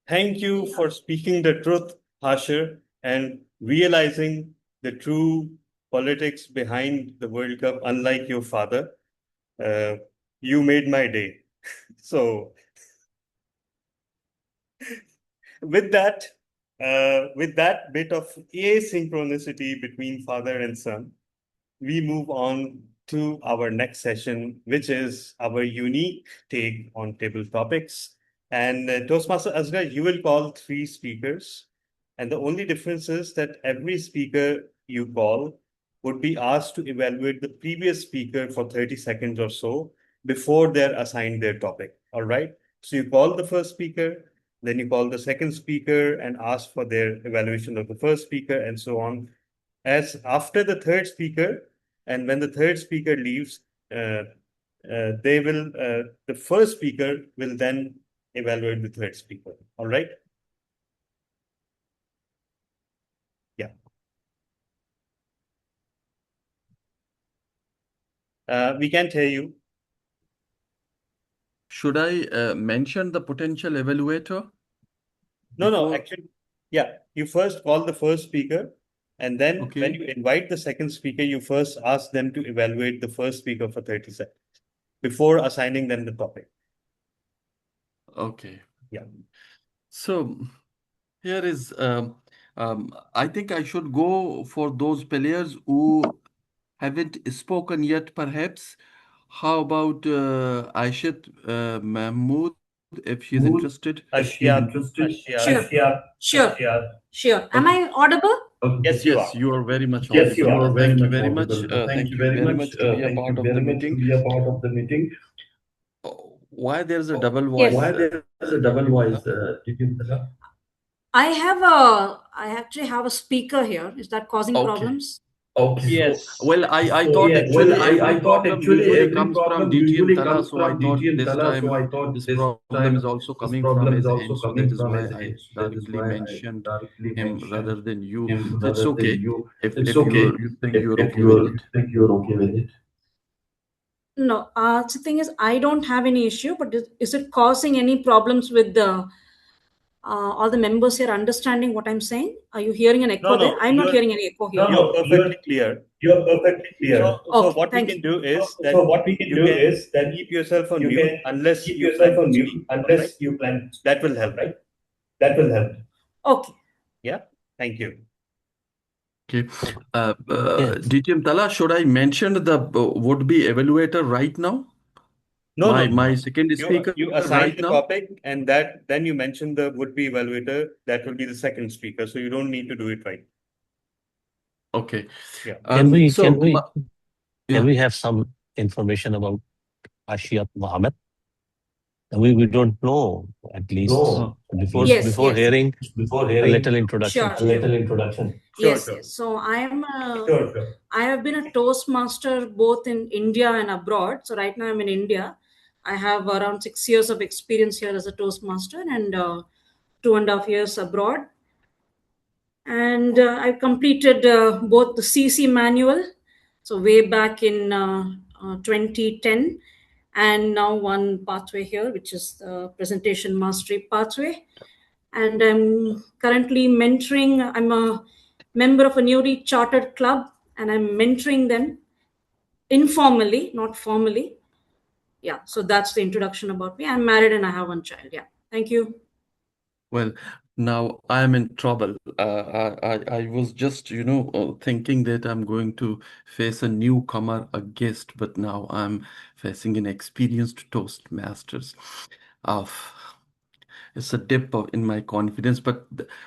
Thank you for speaking the truth, Harsher, and realizing the true politics behind the World Cup, unlike your father. You made my day. So, with that bit of asynchronicity between father and son, we move on to our next session, which is our unique take on table topics. And Toastmaster Azra, you will call 3 speakers. And the only difference is that every speaker you call would be asked to evaluate the previous speaker for 30 seconds or so before they're assigned their topic. All right. So you call the first speaker, then you call the second speaker and ask for their evaluation of the first speaker, and so on. As after the third speaker, and when the third speaker leaves, the first speaker will then evaluate the third speaker. All right. Yeah. We can't hear you. Should I mention the potential evaluator? No, actually, yeah. You first call the first speaker, and then when you invite the second speaker, you first ask them to evaluate the first speaker for 30 seconds before assigning them the topic. Okay. Yeah. So here is, I think I should go for those players who haven't spoken yet, perhaps. How about Aishat Mahmood, if she's interested? Ashiat. Sure. Am I audible? Yes, you Yes, are. you are very much Yes, you audible. are very Thank you much very audible. much. Thank Thank you you very very much. much to be a Thank you part of the very much to meeting. be a part of the meeting. Why there's a double Yes. voice? Why there is a double voice, Titin? I actually have a speaker here. Is that causing Okay. problems? Okay. So, well, I So, thought actually I every thought problem actually usually every comes from problem DT and usually Tala, comes so I from DT thought and this Tala. So time I thought this this problem is time also this coming from problem is his also end. So that coming is from why his I end. So that is directly why I mentioned directly him mentioned rather than you. him So it's rather than okay you. if It's if okay you think you're if okay with it. you're okay with it. No, the thing is, I don't have any issue, but is it causing any problems with the all the members here understanding what I'm saying? Are you hearing an echo there? No, I'm not hearing any echo here. you're perfectly clear. You're perfectly clear. So Okay, what we thank can you. do is that So what we can you do can is that keep yourself on you mute can unless keep you yourself plan on to mute speak. unless Right? you plan. That will help. Right? That will help. Okay. Yeah. Thank you. Okay. Yes. DT and Tala, should I mention the would-be evaluator right now? No, My second speaker You assign right the now? topic, and then you mention the would-be evaluator. That will be the second speaker. So you don't need to do it right. Okay. Yeah. Can we So can we yeah. can we have some information about Ashiat Mohammed? We don't know at least No, before Yes, before yes. hearing before a hearing little introduction. a little introduction. Yes. So I have been a Toastmaster both in India and abroad. So right now I'm in India. I have around 6 years of experience here as a Toastmaster and 2.5 years abroad. And I've completed both the CC manual, so way back in 2010, and now one pathway here, which is the presentation mastery pathway. And I'm currently mentoring. I'm a member of a newly chartered club, and I'm mentoring them informally, not formally. Yeah, so that's the introduction about me. I'm married and I have one child. Yeah, thank you. Well, now I am in trouble. I was just, thinking that I'm going to face a newcomer, a guest, but now I'm facing an experienced Toastmasters. Uh, it's a dip in my confidence, but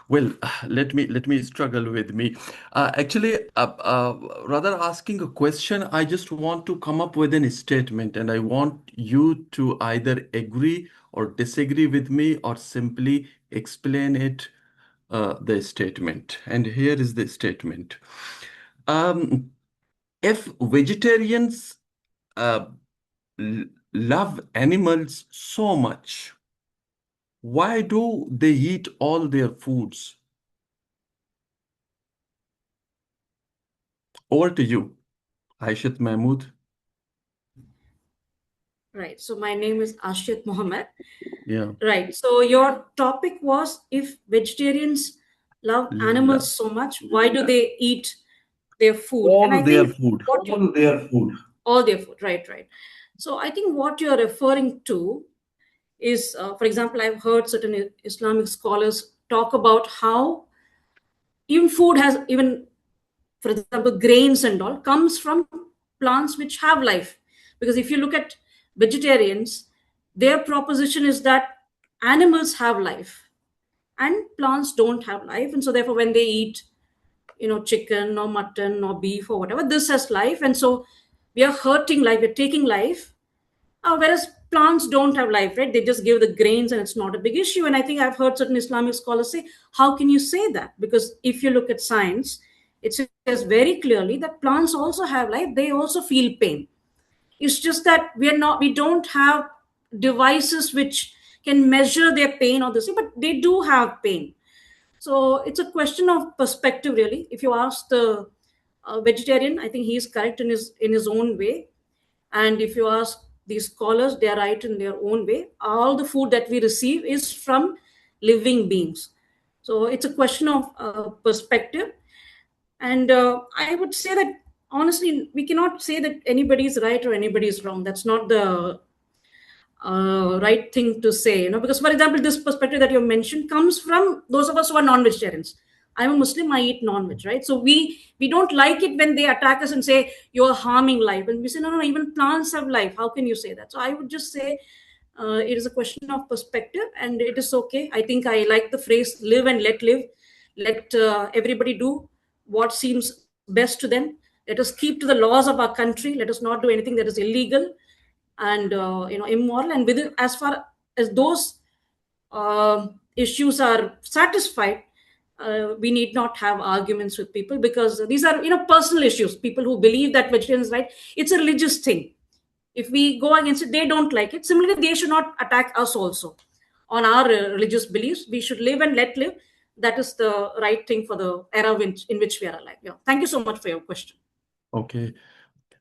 well, let me struggle with me. Actually, rather asking a question, I just want to come up with a statement, and I want you to either agree or disagree with me, or simply explain it, the statement. And here is the statement. Um, if vegetarians uh, love animals so much, why do they eat all their foods? Over to you, Aishat Mahmood. Right. So my name is Ashit Mohammed. Yeah. Right. So your topic was, if vegetarians love animals so much, why do they eat their food? And All I their think food. All their food. all their food. Right. Right. So I think what you're referring to is, for example, I've heard certain Islamic scholars talk about how even food has, even for example, grains and all comes from plants which have life. Because if you look at vegetarians, their proposition is that animals have life and plants don't have life, and so therefore when they eat, chicken or mutton or beef or whatever, this has life, and so we are hurting life, we're taking life, whereas plants don't have life, right? They just give the grains and it's not a big issue. And I think I've heard certain Islamic scholars say, how can you say that? Because if you look at science, it says very clearly that plants also have life, they also feel pain. It's just that we don't have devices which can measure their pain or this, but they do have pain. So it's a question of perspective, really. If you ask the vegetarian, I think he is correct in his own way. And if you ask these scholars, they are right in their own way. All the food that we receive is from living beings. So it's a question of perspective. And I would say that honestly, we cannot say that anybody is right or anybody is wrong. That's not the right thing to say, because for example, this perspective that you mentioned comes from those of us who are non-vegetarians. I'm a Muslim, I eat non-veg, right? So we don't like it when they attack us and say you're harming life, and we say no, no, even plants have life. How can you say that? So I would just say it is a question of perspective, and it is okay. I think I like the phrase "live and let live." Let everybody do what seems best to them. Let us keep to the laws of our country. Let us not do anything that is illegal and immoral. And within, as far as those issues are satisfied, we need not have arguments with people, because these are personal issues. People who believe that vegetarian is right, it's a religious thing. If we go against it, they don't like it. Similarly, they should not attack us also on our religious beliefs. We should live and let live. That is the right thing for the era in which we are alive. Yeah. Thank you so much for your question. Okay.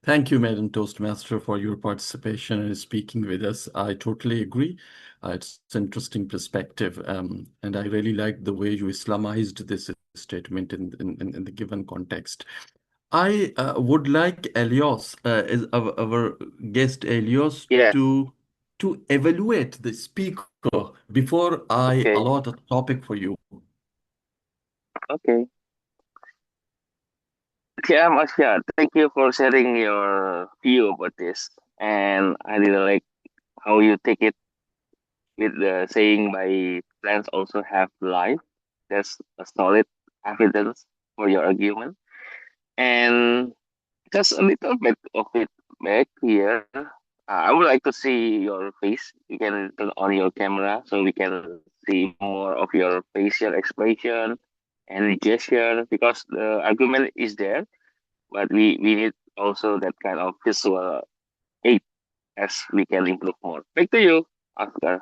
Thank you, Madam Toastmaster, for your participation and speaking with us. I totally agree. It's an interesting perspective, and I really like the way you Islamized this statement in the given context. I would like Elios, is our guest Elios, Yeah. to evaluate the speaker before I Okay. allot a topic for you. Okay. Okay, I'm Asya. Thank you for sharing your view about this. And I really like how you take it with the saying by plants also have life. That's a solid evidence for your argument. And just a little bit of it back here. I would like to see your face. You can turn on your camera so we can see more of your facial expression and gesture, because the argument is there, but we need also that kind of visual aid as we can improve more. Back to you, Oscar.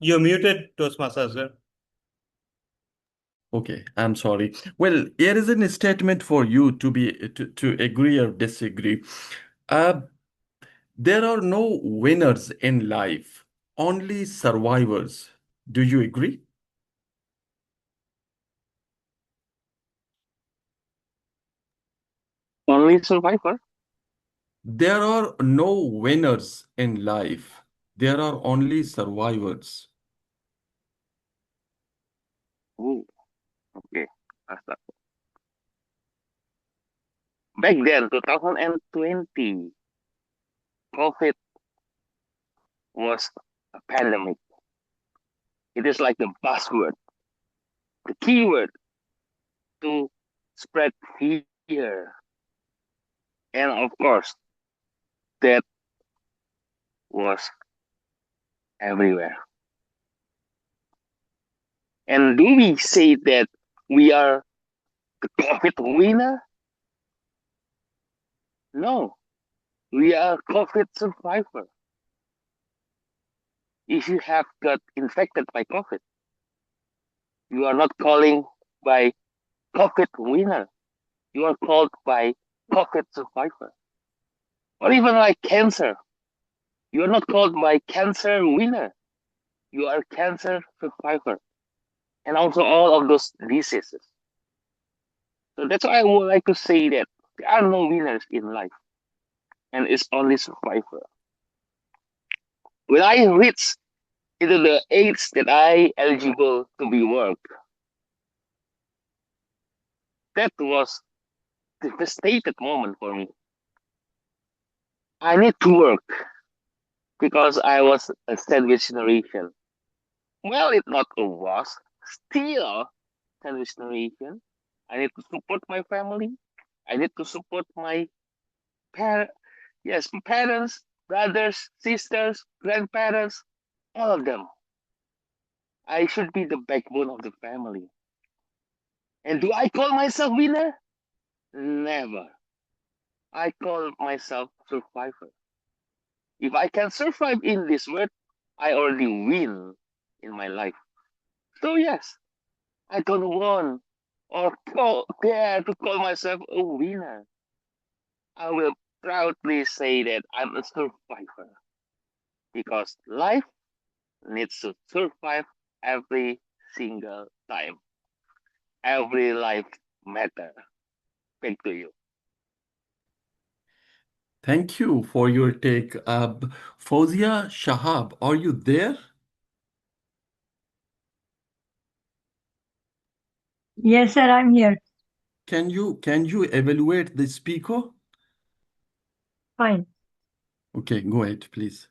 You're muted, Toastmaster, sir. Okay, I'm sorry. Well, here is a statement for you to agree or disagree. Uh, there are no winners in life, only survivors. Do you agree? Only survivor? There are no winners in life. There are only survivors. Oh, okay. That's that. Back then, 2020, COVID was a pandemic. It is like the buzzword, the keyword to spread fear. And of course, that was everywhere. And do we say that we are the COVID winner? No, we are COVID survivor. If you have got infected by COVID, you are not calling by COVID winner. You are called by COVID survivor. Or even like cancer. You are not called by cancer winner. You are cancer survivor. And also all of those diseases. So that's why I would like to say that there are no winners in life. And it's only survivor. When I reach into the age that I eligible to be work, that was devastated moment for me. I need to work because I was a sandwich generation. Well, it not a was, still sandwich generation. I need to support my family. I need to support my parents, brothers, sisters, grandparents, all of them. I should be the backbone of the family. And do I call myself winner? Never. I call myself survivor. If I can survive in this world, I already win in my life. So yes, I don't want or dare to call myself a winner. I will proudly say that I'm a survivor because life needs to survive every single time. Every life matter. Back to you. Thank you for your take. Fauzia Shahab, are you there? Yes, sir, I'm here. Can you evaluate the speaker? Fine. Okay, go ahead, please.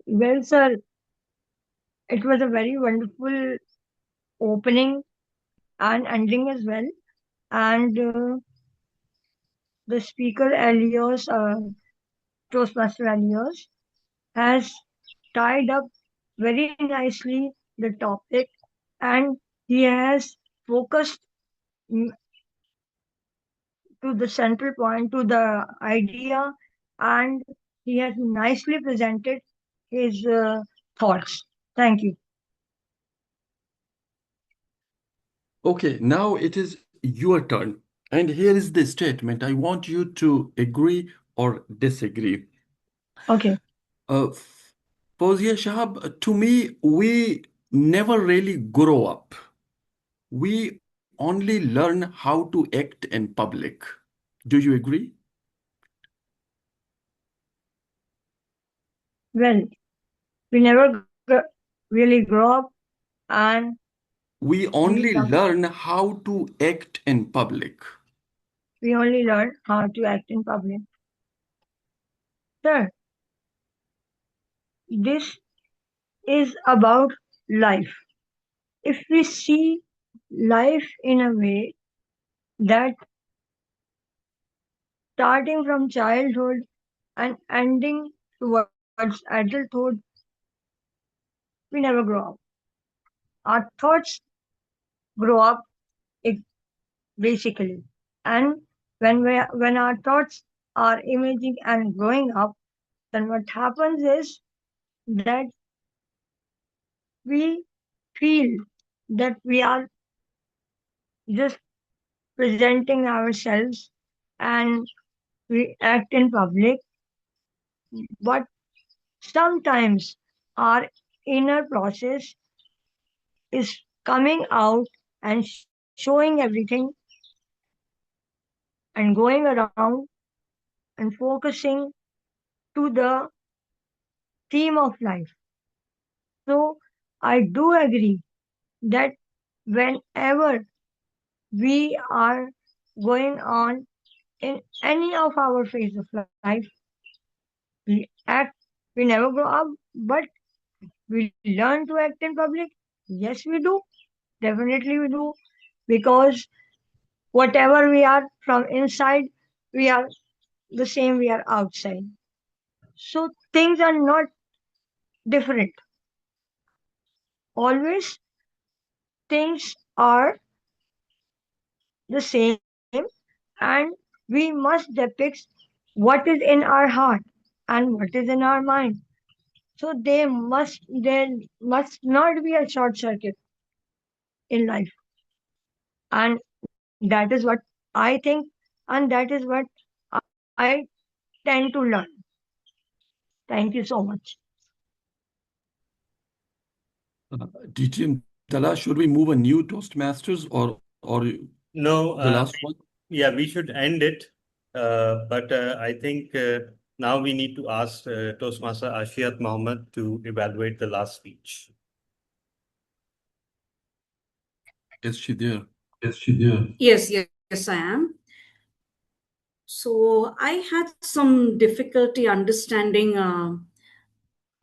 Well, sir, it was a very wonderful opening and ending as well. And the speaker, Elios, Toastmaster Elios, has tied up very nicely the topic, and he has focused to the central point, to the idea, and he has nicely presented his thoughts. Thank you. Okay, now it is your turn. And here is the statement. I want you to agree or disagree. Okay. Fauzia Shahab, to me, we never really grow up. We only learn how to act in public. Do you agree? Well, we never really grow up, and we only learn how to act in public. We only learn how to act in public. Sir, this is about life. If we see life in a way that starting from childhood and ending towards adulthood, we never grow up. Our thoughts grow up basically. And when our thoughts are imaging and growing up, then what happens is that we feel that we are just presenting ourselves and we act in public, but sometimes our inner process is coming out and showing everything and going around and focusing to the theme of life. So I do agree that whenever we are going on in any of our phase of life. We act, we never grow up, but we learn to act in public. Yes, we do. Definitely we do. Because whatever we are from inside, we are the same we are outside. So things are not different. Always things are the same, and we must depict what is in our heart and what is in our mind. So there must not be a short circuit in life. And that is what I think, and that is what I tend to learn. Thank you so much. DTM Tala, should we move a new Toastmasters or No, the last one? yeah, we should end it. But I think now we need to ask Toastmaster Ashiat Mohammed to evaluate the last speech. Is she there? Yes, I am. So I had some difficulty understanding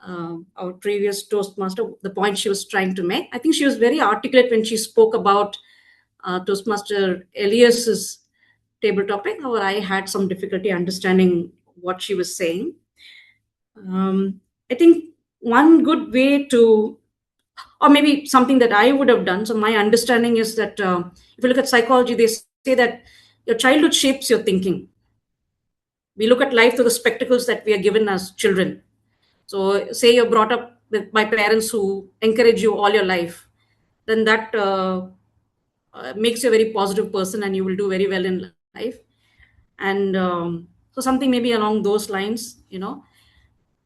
our previous Toastmaster, the point she was trying to make. I think she was very articulate when she spoke about Toastmaster Elias's table topic. However, I had some difficulty understanding what she was saying. I think one good way to, or maybe something that I would have done. So my understanding is that if you look at psychology, they say that your childhood shapes your thinking. We look at life through the spectacles that we are given as children. So say you're brought up with by parents who encourage you all your life, then that makes you a very positive person and you will do very well in life. And so something maybe along those lines,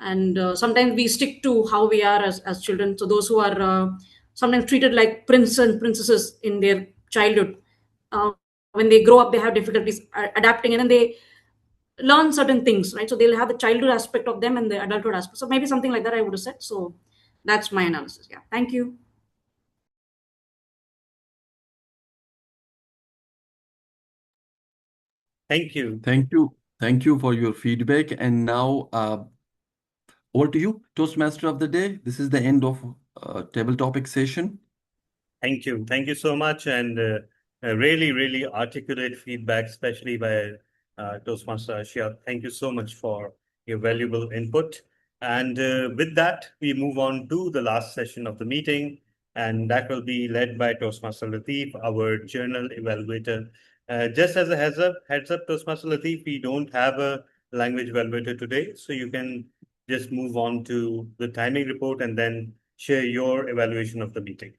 and sometimes we stick to how we are as children. So those who are sometimes treated like princes and princesses in their childhood, when they grow up, they have difficulties adapting, and then they learn certain things, right? So they'll have the childhood aspect of them and the adulthood aspect. So maybe something like that I would have said. So that's my analysis. Yeah. Thank you. Thank you. Thank you for your feedback. And now over to you, Toastmaster of the day. This is the end of table topic session. Thank you. Thank you so much. And really, really articulate feedback, especially by Toastmaster Ashia. Thank you so much for your valuable input. And with that, we move on to the last session of the meeting. And that will be led by Toastmaster Lateef, our journal evaluator. Just as a heads up, Toastmaster Lateef, we don't have a language evaluator today. So you can just move on to the timing report and then share your evaluation of the meeting.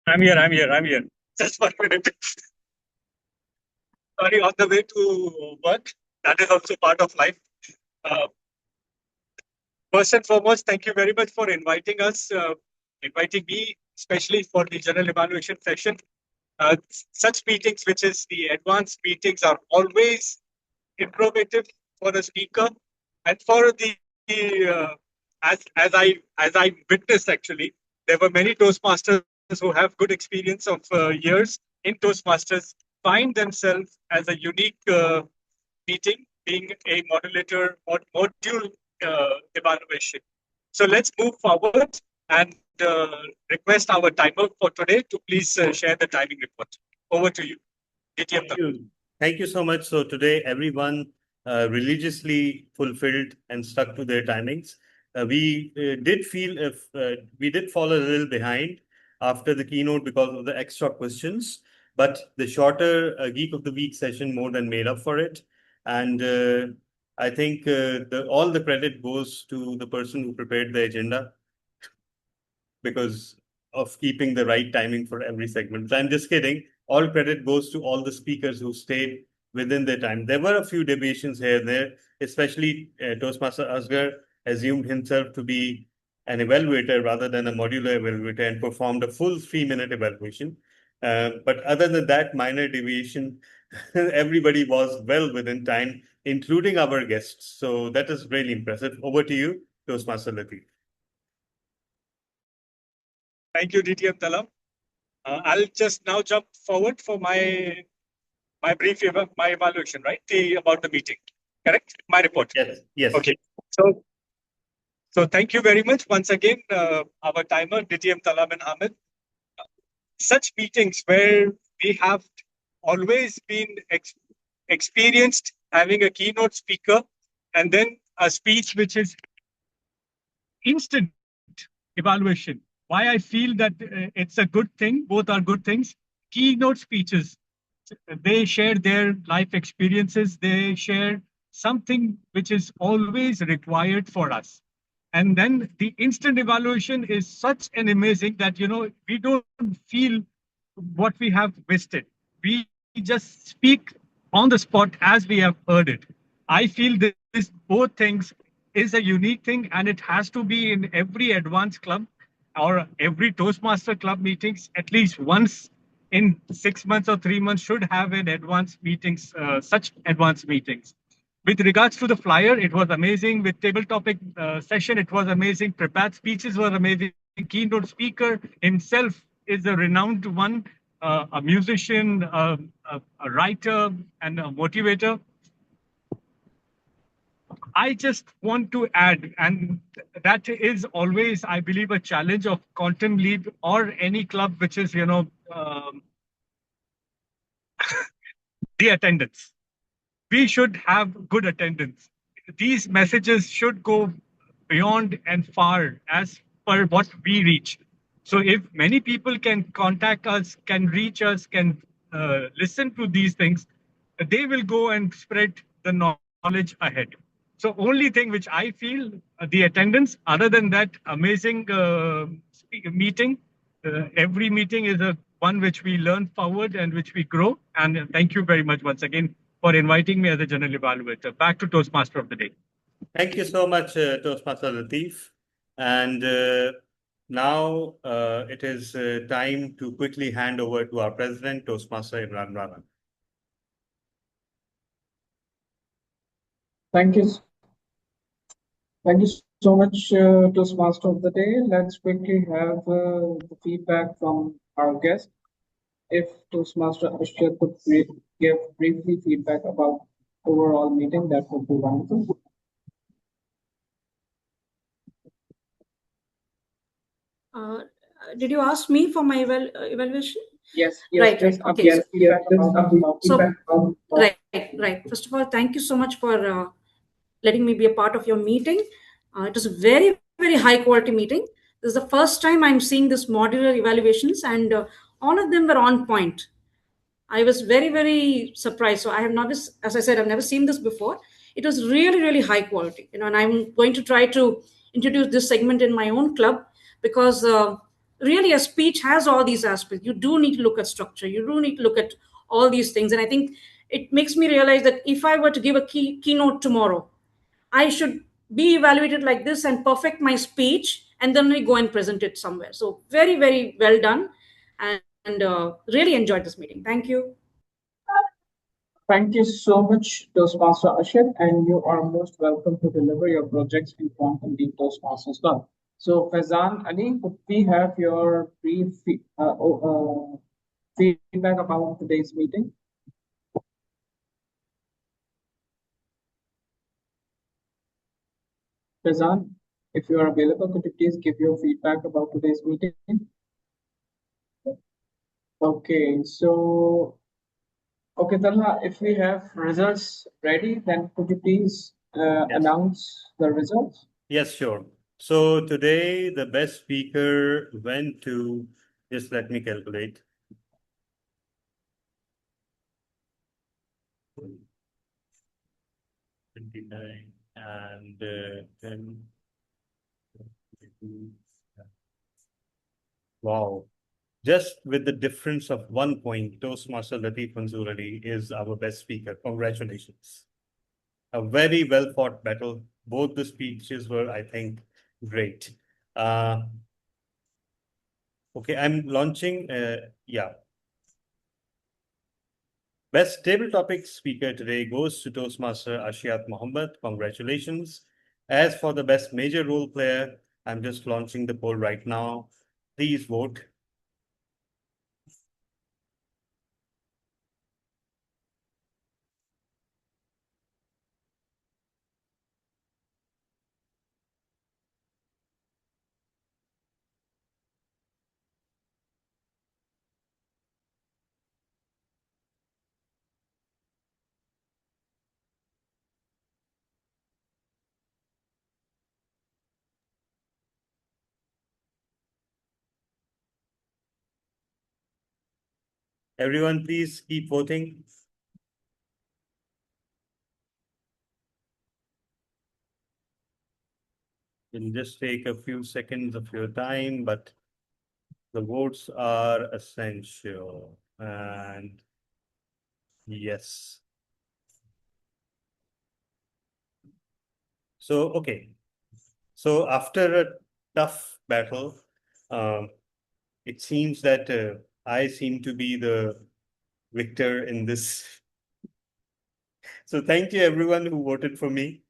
I'm here. Just 1 minute. Sorry, on the way to work. That is also part of life. First and foremost, thank you very much for inviting us, inviting me, especially for the general evaluation session. Such meetings, which is the advanced meetings, are always informative for the speaker and for the as I witnessed, actually, there were many Toastmasters who have good experience of years in Toastmasters find themselves as a unique meeting, being a modulator or module evaluation. So let's move forward and request our timer for today to please share the timing report. Over to you. Thank you so much. So today, everyone religiously fulfilled and stuck to their timings. We did feel if we did fall a little behind after the keynote because of the extra questions, but the shorter Geek of the Week session more than made up for it. And I think all the credit goes to the person who prepared the agenda because of keeping the right timing for every segment. I'm just kidding. All credit goes to all the speakers who stayed within their time. There were a few deviations here and there, especially Toastmaster Asghar assumed himself to be an evaluator rather than a modular evaluator and performed a full 3-minute evaluation. But other than that minor deviation, everybody was well within time, including our guests. So that is really impressive. Over to you, Toastmaster Lateef. Thank you, DTM Talam. I'll just now jump forward for my brief my evaluation, right? About the meeting, correct? My report. Yes. Yes. Okay. So thank you very much once again, our timer, DTM Talam and Hamid. Such meetings where we have always been experienced having a keynote speaker and then a speech which is instant evaluation. Why I feel that it's a good thing, both are good things. Keynote speeches, they share their life experiences, they share something which is always required for us. And then the instant evaluation is such an amazing that, we don't feel what we have wasted. We just speak on the spot as we have heard it. I feel this both things is a unique thing, and it has to be in every advanced club or every Toastmaster club meetings at least once in 6 months or 3 months should have an advanced meetings, such advanced meetings. With regards to the flyer, it was amazing. With table topic session, it was amazing. Prepared speeches were amazing. Keynote speaker himself is a renowned one, a musician, a writer, and a motivator. I just want to add, and that is always, I believe, a challenge of Quantum Leap or any club which is, the attendance. We should have good attendance. These messages should go beyond and far as per what we reach. So if many people can contact us, can reach us, can listen to these things, they will go and spread the knowledge ahead. So only thing which I feel, the attendance, other than that, amazing meeting. Every meeting is a one which we learn forward and which we grow. And thank you very much once again for inviting me as a general evaluator. Back to Toastmaster of the day. Thank you so much, Toastmaster Latif. And now it is time to quickly hand over to our president, Toastmaster Imran Rana. Thank you. Thank you so much, Toastmaster of the day. Let's quickly have the feedback from our guest. If Toastmaster Ashya could give briefly feedback about overall meeting, that would be wonderful. Did you ask me for my evaluation? Yes. Right. Just Okay. yes, feedback about Right. First of all, thank you so much for letting me be a part of your meeting. It was a very, very high quality meeting. This is the first time I'm seeing this modular evaluations, and all of them were on point. I was very, very surprised. So I have not, as I said, I've never seen this before. It was really, really high quality. And I'm going to try to introduce this segment in my own club because really a speech has all these aspects. You do need to look at structure. You do need to look at all these things. And I think it makes me realize that if I were to give a keynote tomorrow, I should be evaluated like this and perfect my speech, and then we go and present it somewhere. So very, very well done, and really enjoyed this meeting. Thank you. Thank you so much, Toastmaster Ashit, and you are most welcome to deliver your projects in Quantum Deep Toastmasters Club. So, Faizan Ali, could we have your brief feedback about today's meeting? Faizan, if you are available, could you please give your feedback about today's meeting? Okay, so okay, Talha, if we have results ready, then could you please announce the results? Yes, sure. So today the best speaker went to, just let me calculate. 29 and 10. Wow. Just with the difference of 1 point, Toastmaster Latif Manzoor Ali is our best speaker. Congratulations. A very well fought battle. Both the speeches were, I think, great. Okay, I'm launching, yeah. Best table topic speaker today goes to Toastmaster Ashiat Mohammed. Congratulations. As for the best major role player, I'm just launching the poll right now. please vote. Everyone, please keep voting. It'll just take a few seconds of your time, but the votes are essential. And yes. So, okay. So after a tough battle, it seems that I seem to be the victor in this. So thank you everyone who voted for me.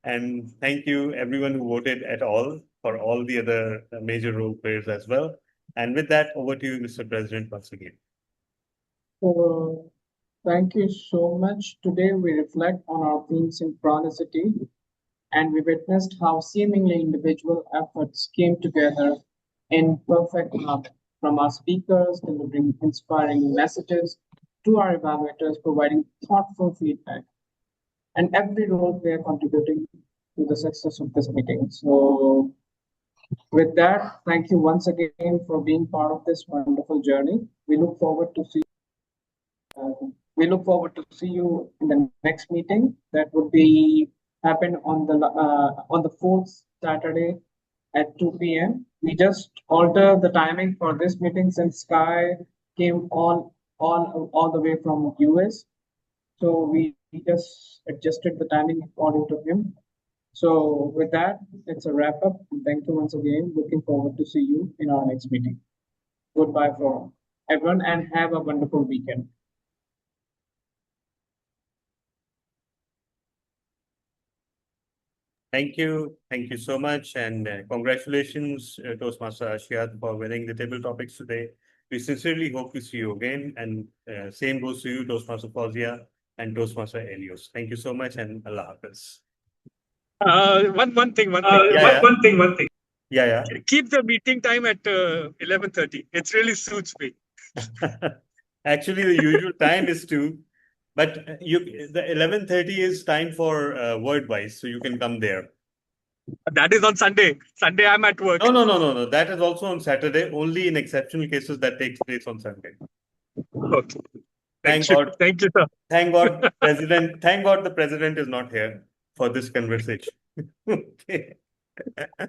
And thank you everyone who voted at all for all the other major role players as well. And with that, over to you, Mr. President, once again. So, thank you so much. Today we reflect on our theme synchronicity, and we witnessed how seemingly individual efforts came together in perfect harmony, from our speakers delivering inspiring messages to our evaluators providing thoughtful feedback, and every role player contributing to the success of this meeting. So, with that, thank you once again for being part of this wonderful journey. We look forward to see you in the next meeting. That would be happen on the fourth Saturday at 2 p.m. We just alter the timing for this meeting since Sky came all the way from US. So we just adjusted the timing according to him. So with that, it's a wrap up. Thank you once again. Looking forward to see you in our next meeting. Goodbye for everyone and have a wonderful weekend. Thank you. Thank you so much. And congratulations, Toastmaster Ashiat, for winning the table topics today. We sincerely hope to see you again. And same goes to you, Toastmaster Fauzia and Toastmaster Elios. Thank you so much and Allah Hafiz. One thing. One thing. Yeah. Keep the meeting time at 11:30. It really suits me. Actually, the usual time is 2, but the 11:30 is time for word wise, so you can come there. That is on Sunday. Sunday I'm at work. No. That is also on Saturday. Only in exceptional cases that takes place on Sunday. Okay. Thank God. Thank you, sir. Thank God, President. Thank God the President is not here for this conversation. Okay.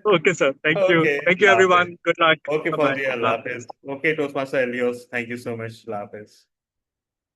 Okay, sir. Thank you. Okay. Thank you, everyone. Good luck. Okay, Bye-bye. Fauzia, Allah Hafiz. Okay, Toastmaster Elios, thank you so much. Allah Hafiz.